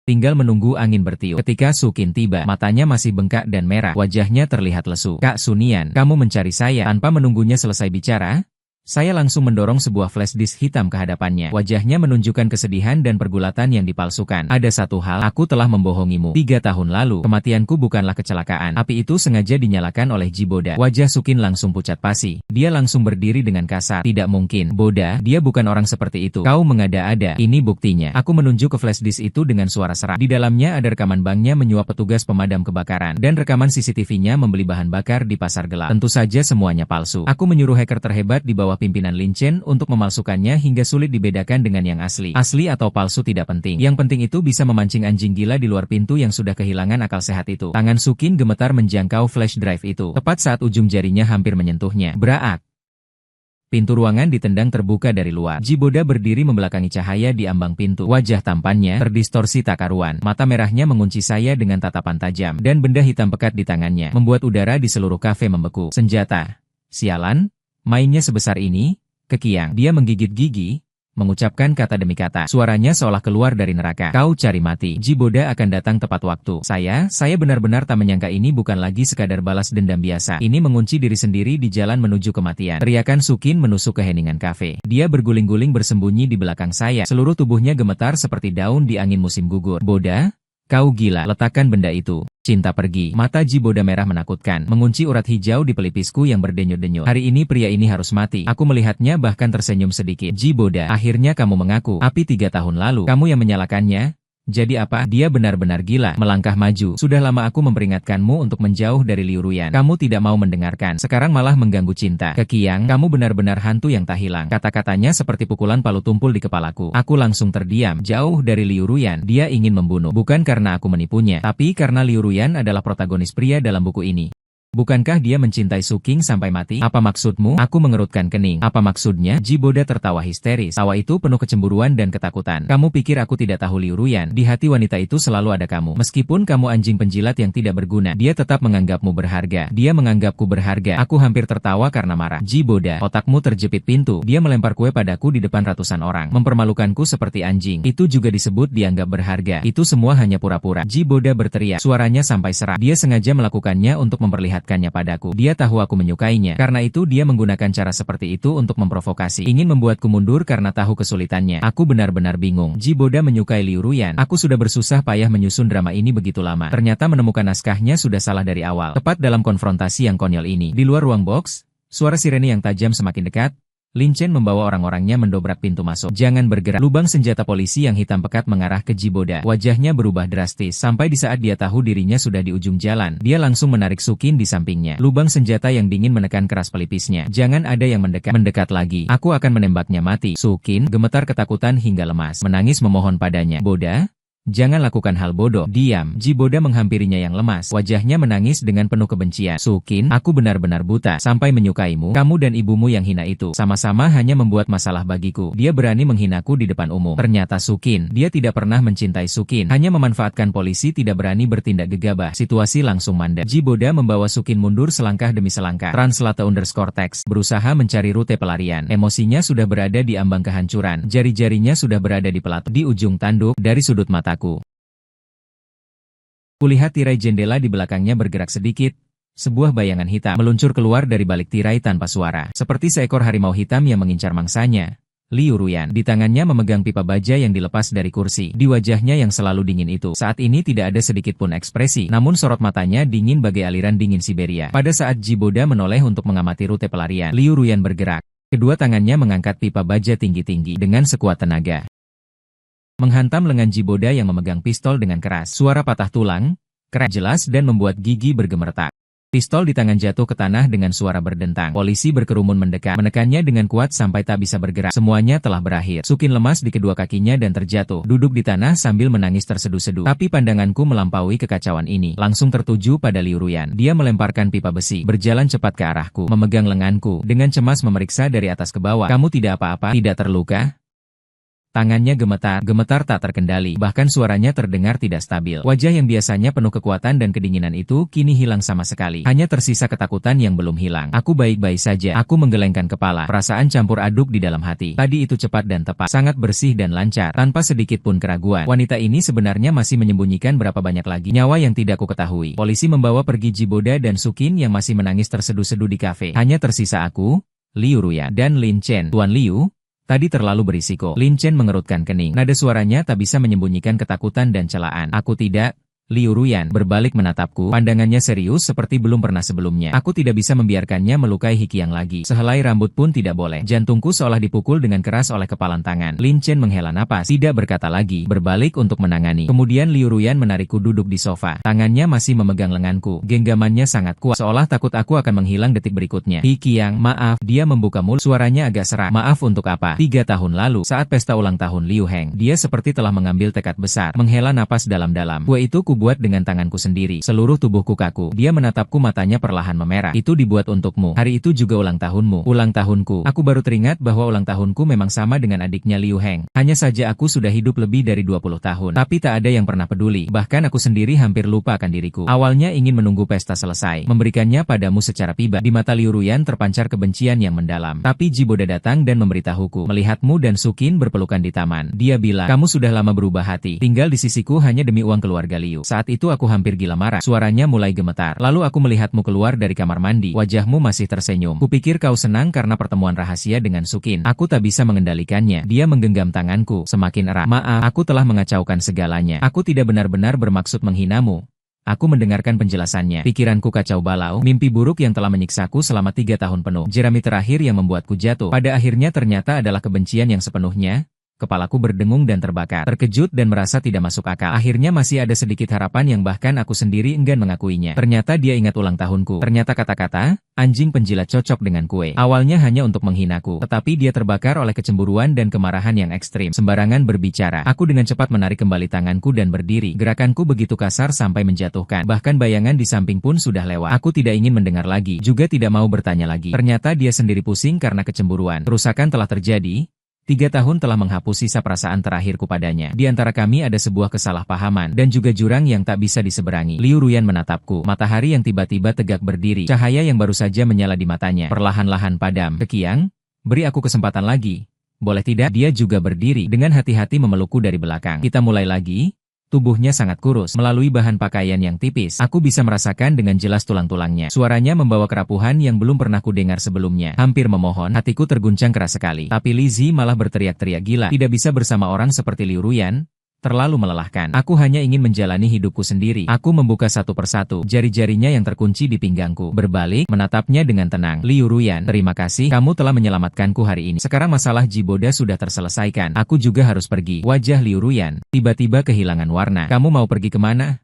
Tinggal menunggu angin bertiup. Ketika Sukin tiba, matanya masih bengkak dan merah. Wajahnya terlihat lesu. "Kak Sunian, kamu mencari saya?" Tanpa menunggunya selesai bicara, saya langsung mendorong sebuah flash disk hitam ke hadapannya. Wajahnya menunjukkan kesedihan dan pergulatan yang dipalsukan. "Ada satu hal, aku telah membohongimu. 3 tahun lalu, kematianku bukanlah kecelakaan. Api itu sengaja dinyalakan oleh Jiboda." Wajah Sukin langsung pucat pasi. Dia langsung berdiri dengan kasar. "Tidak mungkin, Boda, dia bukan orang seperti itu. Kau mengada-ada. Ini buktinya." Aku menunjuk ke flash disk itu dengan suara serak. Di dalamnya ada rekaman banknya menyuap petugas pemadam kebakaran, dan rekaman CCTV-nya membeli bahan bakar di pasar gelap. Tentu saja semuanya palsu. Aku menyuruh hacker terhebat di bawah pimpinan Lin Chen untuk memalsukannya hingga sulit dibedakan dengan yang asli. Asli atau palsu tidak penting. Yang penting itu bisa memancing anjing gila di luar pintu yang sudah kehilangan akal sehat itu. Tangan Sukin gemetar menjangkau flash drive itu, tepat saat ujung jarinya hampir menyentuhnya. Braak! Pintu ruangan ditendang terbuka dari luar. Jiboda berdiri membelakangi cahaya di ambang pintu. Wajah tampannya terdistorsi tak karuan. Mata merahnya mengunci saya dengan tatapan tajam, dan benda hitam pekat di tangannya membuat udara di seluruh kafe membeku. "Senjata. Sialan, mainnya sebesar ini?" Kekiang. Dia menggigit gigi, mengucapkan kata demi kata. Suaranya seolah keluar dari neraka. "Kau cari mati. Jiboda akan datang tepat waktu." Saya benar-benar tak menyangka ini bukan lagi sekadar balas dendam biasa. Ini mengunci diri sendiri di jalan menuju kematian. Teriakan Sukin menusuk keheningan kafe. Dia berguling-guling bersembunyi di belakang saya. Seluruh tubuhnya gemetar seperti daun di angin musim gugur. "Boda, kau gila. Letakkan benda itu." "Cinta pergi." Mata Jiboda merah menakutkan, mengunci urat hijau di pelipisku yang berdenyut-denyut. "Hari ini pria ini harus mati." Aku melihatnya bahkan tersenyum sedikit. "Jiboda, akhirnya kamu mengaku. Api 3 tahun lalu, kamu yang menyalakannya. Jadi apa?" Dia benar-benar gila. Melangkah maju. "Sudah lama aku memperingatkanmu untuk menjauh dari Liu Ruyan. Kamu tidak mau mendengarkan. Sekarang malah mengganggu cinta. Kekiang, kamu benar-benar hantu yang tak hilang." Kata-katanya seperti pukulan palu tumpul di kepalaku. Aku langsung terdiam. Jauh dari Liu Ruyan, dia ingin membunuh. Bukan karena aku menipunya, tapi karena Liu Ruyan adalah protagonis pria dalam buku ini. Bukankah dia mencintai Suking sampai mati? "Apa maksudmu?" Aku mengerutkan kening. "Apa maksudnya?" Jiboda tertawa histeris. Tawa itu penuh kecemburuan dan ketakutan. "Kamu pikir aku tidak tahu Liu Ruyan? Di hati wanita itu selalu ada kamu. Meskipun kamu anjing penjilat yang tidak berguna, dia tetap menganggapmu berharga. Dia menganggapku berharga." Aku hampir tertawa karena marah. "Jiboda, otakmu terjepit pintu." Dia melempar kue padaku di depan ratusan orang. Mempermalukanku seperti anjing. Itu juga disebut dianggap berharga. Itu semua hanya pura-pura. Jiboda berteriak. Suaranya sampai serak. Dia sengaja melakukannya untuk memperlihatkannya padaku. Dia tahu aku menyukainya. Karena itu dia menggunakan cara seperti itu untuk memprovokasi. Ingin membuatku mundur karena tahu kesulitannya. Aku benar-benar bingung. Jiboda menyukai Liu Ruyan. Aku sudah bersusah payah menyusun drama ini begitu lama. Ternyata menemukan naskahnya sudah salah dari awal. Tepat dalam konfrontasi yang konyol ini. Di luar ruang box, suara sirene yang tajam semakin dekat. Lin Chen membawa orang-orangnya mendobrak pintu masuk. "Jangan bergerak." Lubang senjata polisi yang hitam pekat mengarah ke Jiboda. Wajahnya berubah drastis. Sampai di saat dia tahu dirinya sudah di ujung jalan, dia langsung menarik Sukin di sampingnya. Lubang senjata yang dingin menekan keras pelipisnya. "Jangan ada yang mendekat lagi. Aku akan menembaknya mati." Sukin gemetar ketakutan hingga lemas. Menangis memohon padanya. "Boda, jangan lakukan hal bodoh." "Diam." Jiboda menghampirinya yang lemas. Wajahnya menangis dengan penuh kebencian. "Sukin, aku benar-benar buta. Sampai menyukaimu. Kamu dan ibumu yang hina itu sama-sama hanya membuat masalah bagiku." Dia berani menghinaku di depan umum. Ternyata Sukin, dia tidak pernah mencintai Sukin. Hanya memanfaatkan polisi tidak berani bertindak gegabah. Situasi langsung mandek. Jiboda membawa Sukin mundur selangkah demi selangkah. Translate_text. Berusaha mencari rute pelarian. Emosinya sudah berada di ambang kehancuran. Jari-jarinya sudah berada di pelat. Di ujung tanduk, dari sudut mata kulihat tirai jendela di belakangnya bergerak sedikit. Sebuah bayangan hitam meluncur keluar dari balik tirai tanpa suara. Seperti seekor harimau hitam yang mengincar mangsanya. Liu Ruyan. Di tangannya memegang pipa baja yang dilepas dari kursi. Di wajahnya yang selalu dingin itu, saat ini tidak ada sedikit pun ekspresi, namun sorot matanya dingin bagai aliran dingin Siberia. Pada saat Jiboda menoleh untuk mengamati rute pelarian, Liu Ruyan bergerak. Kedua tangannya mengangkat pipa baja tinggi-tinggi dengan sekuat tenaga. Menghantam lengan Jiboda yang memegang pistol dengan keras. Suara patah tulang, keras jelas dan membuat gigi bergemeretak. Pistol di tangan jatuh ke tanah dengan suara berdentang. Polisi berkerumun mendekat, menekannya dengan kuat sampai tak bisa bergerak. Semuanya telah berakhir. Sukin lemas di kedua kakinya dan terjatuh, duduk di tanah sambil menangis terseduh-seduh. Tapi pandanganku melampaui kekacauan ini, langsung tertuju pada Liu Ruyan. Dia melemparkan pipa besi, berjalan cepat ke arahku, memegang lenganku, dengan cemas memeriksa dari atas ke bawah. Kamu tidak apa-apa, tidak terluka? Tangannya gemetar tak terkendali, bahkan suaranya terdengar tidak stabil. Wajah yang biasanya penuh kekuatan dan kedinginan itu kini hilang sama sekali. Hanya tersisa ketakutan yang belum hilang. Aku baik-baik saja. Aku menggelengkan kepala. Perasaan campur aduk di dalam hati. Tadi itu cepat dan tepat, sangat bersih dan lancar, tanpa sedikit pun keraguan. Wanita ini sebenarnya masih menyembunyikan berapa banyak lagi nyawa yang tidak ku ketahui. Polisi membawa pergi Jiboda dan Sukin yang masih menangis terseduh-seduh di kafe. Hanya tersisa aku, Liu Ruyan, dan Lin Chen. Tuan Liu, tadi terlalu berisiko. Lin Chen mengerutkan kening. Nada suaranya tak bisa menyembunyikan ketakutan dan celaan. Aku tidak. Liu Ruyan berbalik menatapku, pandangannya serius seperti belum pernah sebelumnya. Aku tidak bisa membiarkannya melukai Hikiang lagi. Sehelai rambut pun tidak boleh. Jantungku seolah dipukul dengan keras oleh kepalan tangan. Lin Chen menghela napas, tidak berkata lagi, berbalik untuk menangani. Kemudian Liu Ruyan menarikku duduk di sofa. Tangannya masih memegang lenganku. Genggamannya sangat kuat, seolah takut aku akan menghilang detik berikutnya. Hikiang, maaf. Dia membuka mulut, suaranya agak serak. Maaf untuk apa? 3 tahun lalu, saat pesta ulang tahun Liu Heng, dia seperti telah mengambil tekad besar. Menghela napas dalam-dalam. Kue itu buat dengan tanganku sendiri. Seluruh tubuhku kaku. Dia menatapku, matanya perlahan memerah. Itu dibuat untukmu. Hari itu juga ulang tahunmu. Ulang tahunku. Aku baru teringat bahwa ulang tahunku memang sama dengan adiknya Liu Heng. Hanya saja aku sudah hidup lebih dari 20 tahun. Tapi tak ada yang pernah peduli. Bahkan aku sendiri hampir lupa akan diriku. Awalnya ingin menunggu pesta selesai, memberikannya padamu secara pribadi. Di mata Liu Ruyan terpancar kebencian yang mendalam. Tapi Jiboda datang dan memberitahuku, melihatmu dan Sukin berpelukan di taman. Dia bilang, kamu sudah lama berubah hati. Tinggal di sisiku hanya demi uang keluarga Liu. Saat itu aku hampir gila marah. Suaranya mulai gemetar. Lalu aku melihatmu keluar dari kamar mandi. Wajahmu masih tersenyum. Kupikir kau senang karena pertemuan rahasia dengan Sukin. Aku tak bisa mengendalikannya. Dia menggenggam tanganku semakin erat. Maaf, aku telah mengacaukan segalanya. Aku tidak benar-benar bermaksud menghinamu. Aku mendengarkan penjelasannya. Pikiranku kacau balau. Mimpi buruk yang telah menyiksaku selama 3 tahun penuh. Jerami terakhir yang membuatku jatuh. Pada akhirnya ternyata adalah kebencian yang sepenuhnya. Kepalaku berdengung dan terbakar. Terkejut dan merasa tidak masuk akal. Akhirnya masih ada sedikit harapan yang bahkan aku sendiri enggan mengakuinya. Ternyata dia ingat ulang tahunku. Ternyata kata-kata, anjing penjilat cocok dengan kue. Awalnya hanya untuk menghinaku. Tetapi dia terbakar oleh kecemburuan dan kemarahan yang ekstrim. Sembarangan berbicara. Aku dengan cepat menarik kembali tanganku dan berdiri. Gerakanku begitu kasar sampai menjatuhkan. Bahkan bayangan di samping pun sudah lewat. Aku tidak ingin mendengar lagi. Juga tidak mau bertanya lagi. Ternyata dia sendiri pusing karena kecemburuan. Kerusakan telah terjadi. 3 tahun telah menghapus sisa perasaan terakhirku padanya. Di antara kami ada sebuah kesalahpahaman, dan juga jurang yang tak bisa diseberangi. Liu Ruyan menatapku. Matahari yang tiba-tiba tegak berdiri. Cahaya yang baru saja menyala di matanya perlahan-lahan padam. Hikiang, beri aku kesempatan lagi. Boleh tidak? Dia juga berdiri. Dengan hati-hati memelukku dari belakang. Kita mulai lagi. Tubuhnya sangat kurus, melalui bahan pakaian yang tipis. Aku bisa merasakan dengan jelas tulang-tulangnya. Suaranya membawa kerapuhan yang belum pernah kudengar sebelumnya. Hampir memohon, hatiku terguncang keras sekali. Tapi Lizzie malah berteriak-teriak gila. Tidak bisa bersama orang seperti Liu Ruyan. Terlalu melelahkan. Aku hanya ingin menjalani hidupku sendiri. Aku membuka satu persatu jari-jarinya yang terkunci di pinggangku. Berbalik, menatapnya dengan tenang. Liu Ruyan, terima kasih. Kamu telah menyelamatkanku hari ini. Sekarang masalah Jiboda sudah terselesaikan. Aku juga harus pergi. Wajah Liu Ruyan tiba-tiba kehilangan warna. Kamu mau pergi kemana?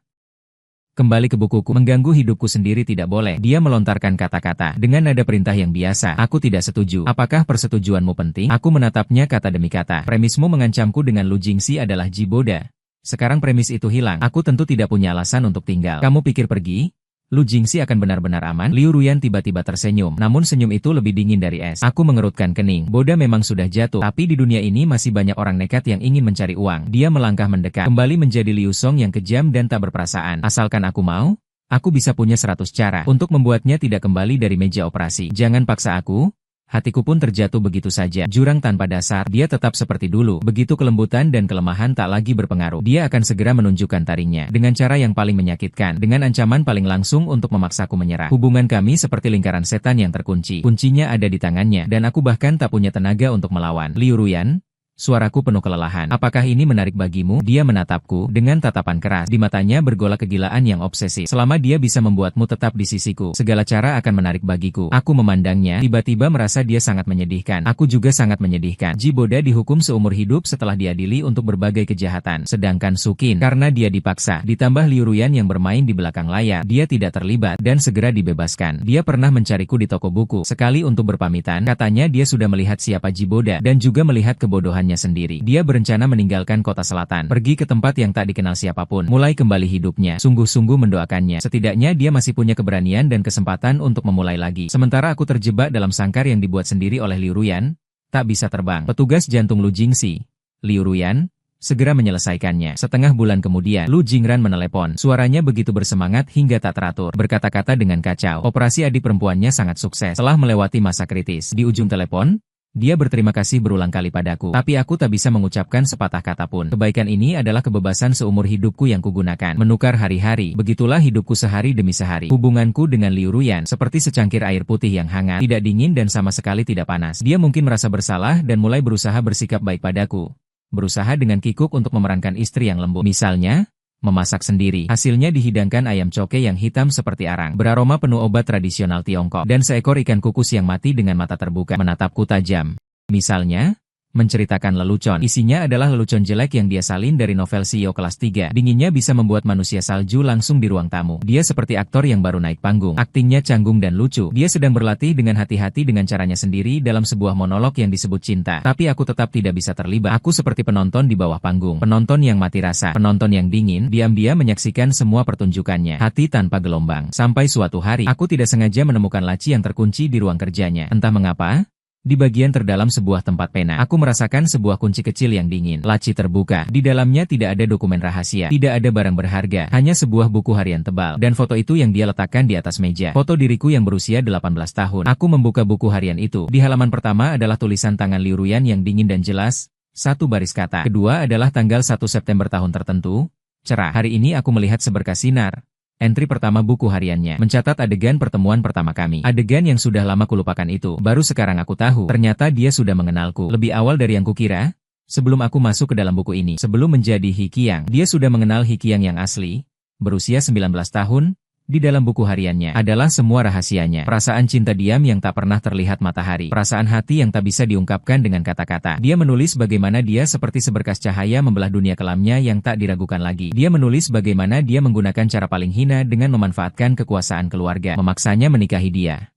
Kembali ke bukuku. Mengganggu hidupku sendiri tidak boleh. Dia melontarkan kata-kata dengan nada perintah yang biasa. Aku tidak setuju. Apakah persetujuanmu penting? Aku menatapnya kata demi kata. Premismu mengancamku dengan Lu Jingxi adalah Jiboda. Sekarang premis itu hilang. Aku tentu tidak punya alasan untuk tinggal. Kamu pikir pergi? Lu Jingxi akan benar-benar aman? Liu Ruyan tiba-tiba tersenyum, namun senyum itu lebih dingin dari es. Aku mengerutkan kening. Boda memang sudah jatuh, tapi di dunia ini masih banyak orang nekat yang ingin mencari uang. Dia melangkah mendekat, kembali menjadi Liu Song yang kejam dan tak berperasaan. Asalkan aku mau, aku bisa punya 100 cara untuk membuatnya tidak kembali dari meja operasi. Jangan paksa aku. Hatiku pun terjatuh begitu saja. Jurang tanpa dasar, dia tetap seperti dulu. Begitu kelembutan dan kelemahan tak lagi berpengaruh. Dia akan segera menunjukkan taringnya. Dengan cara yang paling menyakitkan. Dengan ancaman paling langsung untuk memaksaku menyerah. Hubungan kami seperti lingkaran setan yang terkunci. Kuncinya ada di tangannya. Dan aku bahkan tak punya tenaga untuk melawan. Liu Ruyan. Suaraku penuh kelelahan. Apakah ini menarik bagimu? Dia menatapku dengan tatapan keras. Di matanya bergolak kegilaan yang obsesif. Selama dia bisa membuatmu tetap di sisiku, segala cara akan menarik bagiku. Aku memandangnya, tiba-tiba merasa dia sangat menyedihkan. Aku juga sangat menyedihkan. Jiboda dihukum seumur hidup setelah diadili untuk berbagai kejahatan. Sedangkan Sukin, karena dia dipaksa, ditambah Liu Ruyan yang bermain di belakang layar, dia tidak terlibat dan segera dibebaskan. Dia pernah mencariku di toko buku. Sekali untuk berpamitan, katanya dia sudah melihat siapa Jiboda dan juga melihat kebodohan sendiri. Dia berencana meninggalkan kota selatan, pergi ke tempat yang tak dikenal siapapun, mulai kembali hidupnya. Sungguh-sungguh mendoakannya. Setidaknya dia masih punya keberanian dan kesempatan untuk memulai lagi. Sementara aku terjebak dalam sangkar yang dibuat sendiri oleh Liu Ruyan, tak bisa terbang. Petugas jantung Lu Jingxi, Liu Ruyan, segera menyelesaikannya. Setengah bulan kemudian, Lu Jingran menelepon. Suaranya begitu bersemangat hingga tak teratur. Berkata-kata dengan kacau. Operasi adik perempuannya sangat sukses. Telah melewati masa kritis. Di ujung telepon, dia berterima kasih berulang kali padaku, tapi aku tak bisa mengucapkan sepatah kata pun. Kebaikan ini adalah kebebasan seumur hidupku yang kugunakan. Menukar hari-hari, begitulah hidupku sehari demi sehari. Hubunganku dengan Liu Ruyan seperti secangkir air putih yang hangat, tidak dingin dan sama sekali tidak panas. Dia mungkin merasa bersalah dan mulai berusaha bersikap baik padaku. Berusaha dengan kikuk untuk memerankan istri yang lembut. Misalnya, memasak sendiri. Hasilnya dihidangkan ayam coke yang hitam seperti arang, beraroma penuh obat tradisional Tiongkok, dan seekor ikan kukus yang mati dengan mata terbuka menatapku tajam. Misalnya, menceritakan lelucon. Isinya adalah lelucon jelek yang dia salin dari novel CEO kelas 3. Dinginnya bisa membuat manusia salju langsung di ruang tamu. Dia seperti aktor yang baru naik panggung. Aktingnya canggung dan lucu. Dia sedang berlatih dengan hati-hati dengan caranya sendiri dalam sebuah monolog yang disebut cinta. Tapi aku tetap tidak bisa terlibat. Aku seperti penonton di bawah panggung. Penonton yang mati rasa. Penonton yang dingin, diam-diam menyaksikan semua pertunjukannya. Hati tanpa gelombang. Sampai suatu hari, aku tidak sengaja menemukan laci yang terkunci di ruang kerjanya. Entah mengapa, di bagian terdalam sebuah tempat pena, aku merasakan sebuah kunci kecil yang dingin. Laci terbuka. Di dalamnya tidak ada dokumen rahasia. Tidak ada barang berharga. Hanya sebuah buku harian tebal. Dan foto itu yang dia letakkan di atas meja. Foto diriku yang berusia 18 tahun. Aku membuka buku harian itu. Di halaman pertama adalah tulisan tangan Liu Ruyan yang dingin dan jelas. Satu baris kata. Kedua adalah tanggal 1 September tahun tertentu. Cerah. Hari ini aku melihat seberkas sinar. Entry pertama buku hariannya, mencatat adegan pertemuan pertama kami. Adegan yang sudah lama kulupakan itu. Baru sekarang aku tahu, ternyata dia sudah mengenalku. Lebih awal dari yang kukira. Sebelum aku masuk ke dalam buku ini, sebelum menjadi Hikiang, dia sudah mengenal Hikiang yang asli. Berusia 19 tahun, di dalam buku hariannya adalah semua rahasianya. Perasaan cinta diam yang tak pernah terlihat matahari. Perasaan hati yang tak bisa diungkapkan dengan kata-kata. Dia menulis bagaimana dia seperti seberkas cahaya membelah dunia kelamnya yang tak diragukan lagi. Dia menulis bagaimana dia menggunakan cara paling hina dengan memanfaatkan kekuasaan keluarga, memaksanya menikahi dia.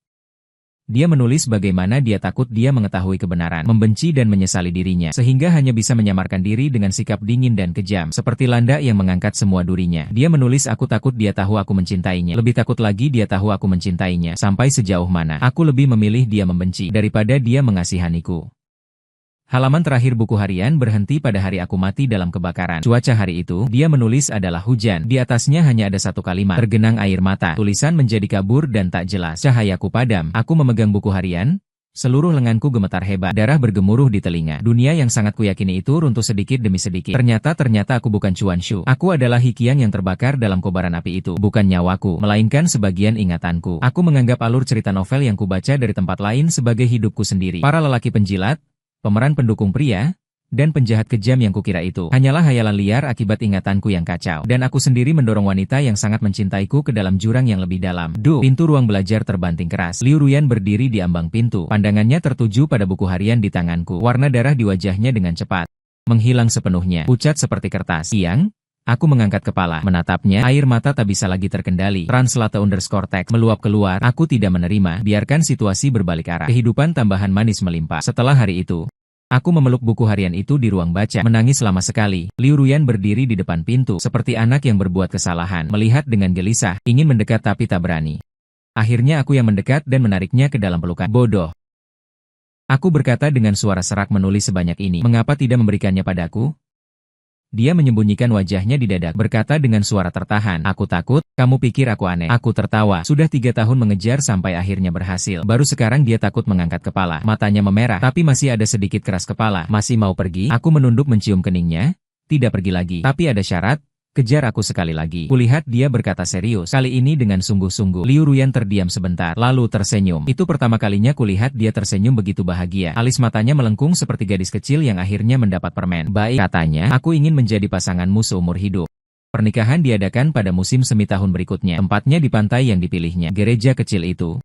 Dia menulis bagaimana dia takut dia mengetahui kebenaran, membenci dan menyesali dirinya, sehingga hanya bisa menyamarkan diri dengan sikap dingin dan kejam, seperti landak yang mengangkat semua durinya. Dia menulis aku takut dia tahu aku mencintainya, lebih takut lagi dia tahu aku mencintainya, sampai sejauh mana aku lebih memilih dia membenci, daripada dia mengasihaniku. Halaman terakhir buku harian berhenti pada hari aku mati dalam kebakaran. Cuaca hari itu, dia menulis adalah hujan. Di atasnya hanya ada satu kalimat, tergenang air mata. Tulisan menjadi kabur dan tak jelas. Cahayaku padam. Aku memegang buku harian. Seluruh lenganku gemetar hebat. Darah bergemuruh di telinga. Dunia yang sangat kuyakini itu runtuh sedikit demi sedikit. Ternyata aku bukan Chuan Shu. Aku adalah Hikiang yang terbakar dalam kobaran api itu. Bukan nyawaku, melainkan sebagian ingatanku. Aku menganggap alur cerita novel yang kubaca dari tempat lain sebagai hidupku sendiri. Para lelaki penjilat, pemeran pendukung pria, dan penjahat kejam yang kukira itu hanyalah hayalan liar akibat ingatanku yang kacau. Dan aku sendiri mendorong wanita yang sangat mencintaiku ke dalam jurang yang lebih dalam. Pintu ruang belajar terbanting keras. Liu Ruyan berdiri di ambang pintu. Pandangannya tertuju pada buku harian di tanganku. Warna darah di wajahnya dengan cepat menghilang sepenuhnya, pucat seperti kertas. Yang? Aku mengangkat kepala, menatapnya. Air mata tak bisa lagi terkendali. Translate_text meluap keluar. Aku tidak menerima. Biarkan situasi berbalik arah. Kehidupan tambahan manis melimpah. Setelah hari itu, aku memeluk buku harian itu di ruang baca, menangis lama sekali. Liu Ruyan berdiri di depan pintu, seperti anak yang berbuat kesalahan, melihat dengan gelisah, ingin mendekat tapi tak berani. Akhirnya aku yang mendekat dan menariknya ke dalam pelukan. Bodoh. Aku berkata dengan suara serak, menulis sebanyak ini. Mengapa tidak memberikannya padaku? Dia menyembunyikan wajahnya di dada, berkata dengan suara tertahan, "Aku takut, kamu pikir aku aneh?" Aku tertawa, sudah 3 tahun mengejar sampai akhirnya berhasil. Baru sekarang dia takut mengangkat kepala, matanya memerah, tapi masih ada sedikit keras kepala. "Masih mau pergi?" Aku menunduk mencium keningnya. "Tidak pergi lagi. Tapi ada syarat. Kejar aku sekali lagi." Kulihat dia berkata serius, kali ini dengan sungguh-sungguh. Liu Ruyan terdiam sebentar, lalu tersenyum. Itu pertama kalinya kulihat dia tersenyum begitu bahagia. Alis matanya melengkung seperti gadis kecil yang akhirnya mendapat permen. "Baik," katanya, "aku ingin menjadi pasanganmu seumur hidup." Pernikahan diadakan pada musim semi tahun berikutnya, tempatnya di pantai yang dipilihnya, gereja kecil itu.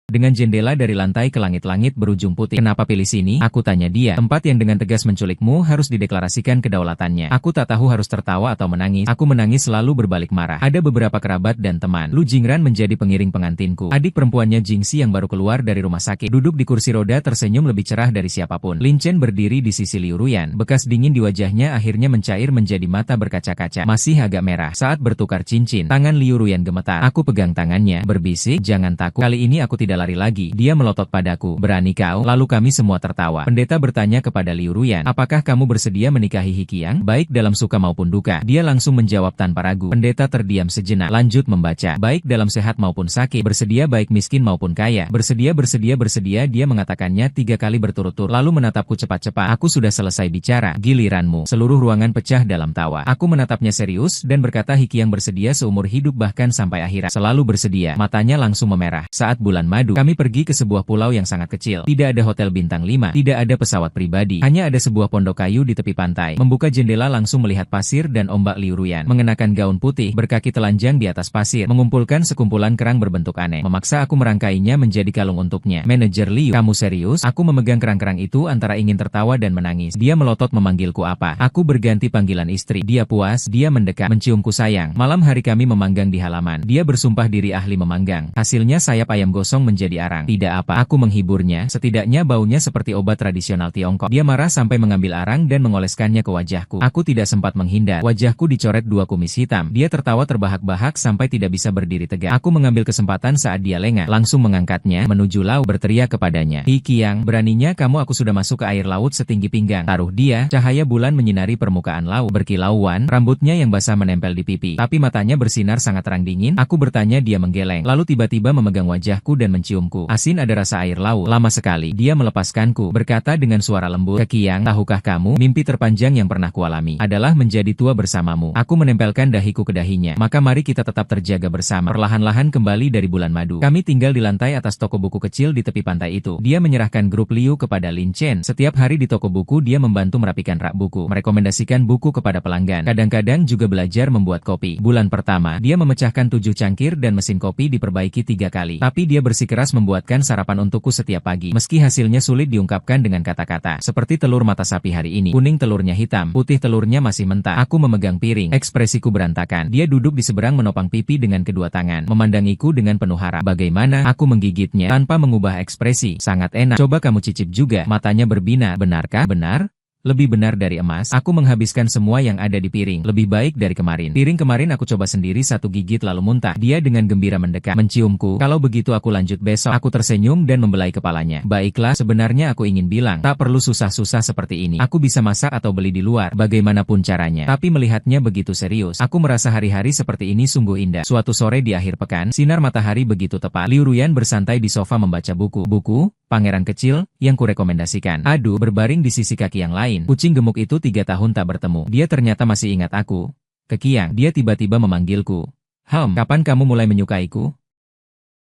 Dengan jendela dari lantai ke langit-langit berujung putih. "Kenapa pilih sini?" aku tanya dia. "Tempat yang dengan tegas menculikmu harus dideklarasikan kedaulatannya." Aku tak tahu harus tertawa atau menangis. Aku menangis selalu berbalik marah. Ada beberapa kerabat dan teman. Lu Jingran menjadi pengiring pengantinku. Adik perempuannya Jingxi yang baru keluar dari rumah sakit, duduk di kursi roda tersenyum lebih cerah dari siapapun. Lin Chen berdiri di sisi Liu Ruyan. Bekas dingin di wajahnya akhirnya mencair menjadi mata berkaca-kaca. Masih agak merah saat bertukar cincin. Tangan Liu Ruyan gemetar. Aku pegang tangannya, berbisik, "Jangan takut. Kali ini aku tidak lari lagi." Dia melotot padaku. "Berani kau?" Lalu kami semua tertawa. Pendeta bertanya kepada Liu Ruyan, "Apakah kamu bersedia menikahi Hikiang? Baik dalam suka maupun duka." Dia langsung menjawab tanpa ragu. Pendeta terdiam sejenak, lanjut membaca. "Baik dalam sehat maupun sakit, bersedia baik miskin maupun kaya, bersedia bersedia bersedia." Dia mengatakannya 3 kali berturut-turut, lalu menatapku cepat-cepat. Aku sudah selesai bicara. "Giliranmu." Seluruh ruangan pecah dalam tawa. Aku menatapnya serius dan berkata, "Hikiang bersedia seumur hidup bahkan sampai akhirat." "Selalu bersedia." Matanya langsung memerah. Saat bulan madu, kami pergi ke sebuah pulau yang sangat kecil. Tidak ada hotel bintang 5, tidak ada pesawat pribadi, hanya ada sebuah pondok kayu di tepi pantai. Membuka jendela langsung melihat pasir dan ombak. Liu Ruyan mengenakan gaun putih, berkaki telanjang di atas pasir, mengumpulkan sekumpulan kerang berbentuk aneh. Memaksa aku merangkainya menjadi kalung untuknya. "Manajer Liu, kamu serius?" Aku memegang kerang-kerang itu antara ingin tertawa dan menangis. Dia melotot memanggilku apa. Aku berganti panggilan istri. Dia puas, dia mendekat, menciumku sayang. Malam hari kami memanggang di halaman. Dia bersumpah diri ahli memanggang. Hasilnya sayap ayam gosong menjadi arang. "Tidak apa," aku menghiburnya, "setidaknya baunya seperti obat tradisional Tiongkok." Dia marah sampai mengambil arang dan mengoleskannya ke wajahku. Aku tidak sempat menghindar. Wajahku dicoret 2 kumis hitam. Dia tertawa terbahak-bahak sampai tidak bisa berdiri tegak. Aku mengambil kesempatan saat dia lengah, langsung mengangkatnya menuju laut, berteriak kepadanya, "Hikiang, beraninya kamu?" Aku sudah masuk ke air laut setinggi pinggang. Taruh dia. Cahaya bulan menyinari permukaan laut, berkilauan, rambutnya yang basah menempel di pipi, tapi matanya bersinar sangat terang dingin. Aku bertanya, dia menggeleng, lalu tiba-tiba memegang wajahku dan menciumku. "Asin ada rasa air laut." "Lama sekali." Dia melepaskanku, berkata dengan suara lembut, "Kekiang, tahukah kamu, mimpi terpanjang yang pernah kualami adalah menjadi tua bersamamu." Aku menempelkan dahiku ke dahinya. "Maka mari kita tetap terjaga bersama." Perlahan-lahan kembali dari bulan madu. Kami tinggal di lantai atas toko buku kecil di tepi pantai itu. Dia menyerahkan grup Liu kepada Lin Chen. Setiap hari di toko buku dia membantu merapikan rak buku, merekomendasikan buku kepada pelanggan. Kadang-kadang juga belajar membuat kopi. Bulan pertama, dia memecahkan 7 cangkir dan mesin kopi diperbaiki 3 kali. Tapi dia bersikeras membuatkan sarapan untukku setiap pagi. Meski hasilnya sulit diungkapkan dengan kata-kata. Seperti telur mata sapi hari ini. Kuning telurnya hitam, putih telurnya masih mentah. Aku memegang piring. Ekspresiku berantakan. Dia duduk di seberang menopang pipi dengan kedua tangan. Memandangiku dengan penuh harap. "Bagaimana?" Aku menggigitnya tanpa mengubah ekspresi. "Sangat enak. Coba kamu cicip juga." Matanya berbinar. "Benarkah?" "Benar. Lebih benar dari emas." Aku menghabiskan semua yang ada di piring. Lebih baik dari kemarin. Piring kemarin aku coba sendiri 1 gigit lalu muntah. Dia dengan gembira mendekat, menciumku. "Kalau begitu aku lanjut besok." Aku tersenyum dan membelai kepalanya. "Baiklah, sebenarnya aku ingin bilang, tak perlu susah-susah seperti ini. Aku bisa masak atau beli di luar, bagaimanapun caranya." Tapi melihatnya begitu serius, aku merasa hari-hari seperti ini sungguh indah. Suatu sore di akhir pekan, sinar matahari begitu tepat. Liu Ruyan bersantai di sofa membaca buku. Buku Pangeran Kecil yang kurekomendasikan. Aduh, berbaring di sisi kaki yang lain. Kucing gemuk itu 3 tahun tak bertemu. Dia ternyata masih ingat aku. "Kekiang." Dia tiba-tiba memanggilku. Kapan kamu mulai menyukaiku?"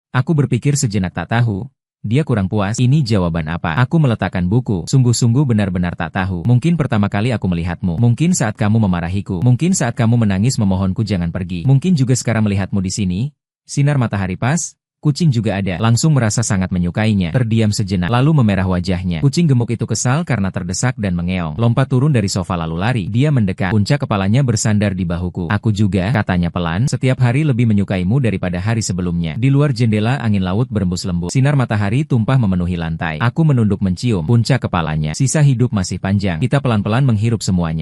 Aku berpikir sejenak tak tahu. Dia kurang puas. Ini jawaban apa? Aku meletakkan buku. Sungguh-sungguh benar-benar tak tahu. Mungkin pertama kali aku melihatmu. Mungkin saat kamu memarahiku. Mungkin saat kamu menangis memohonku jangan pergi. Mungkin juga sekarang melihatmu di sini. Sinar matahari pas. Kucing juga ada. Langsung merasa sangat menyukainya. Terdiam sejenak, lalu memerah wajahnya. Kucing gemuk itu kesal karena terdesak dan mengeong. Lompat turun dari sofa lalu lari. Dia mendekat. Puncak kepalanya bersandar di bahuku. "Aku juga," katanya pelan, "setiap hari lebih menyukaimu daripada hari sebelumnya." Di luar jendela angin laut berembus lembut. Sinar matahari tumpah memenuhi lantai. Aku menunduk mencium puncak kepalanya. Sisa hidup masih panjang. Kita pelan-pelan menghirup semuanya.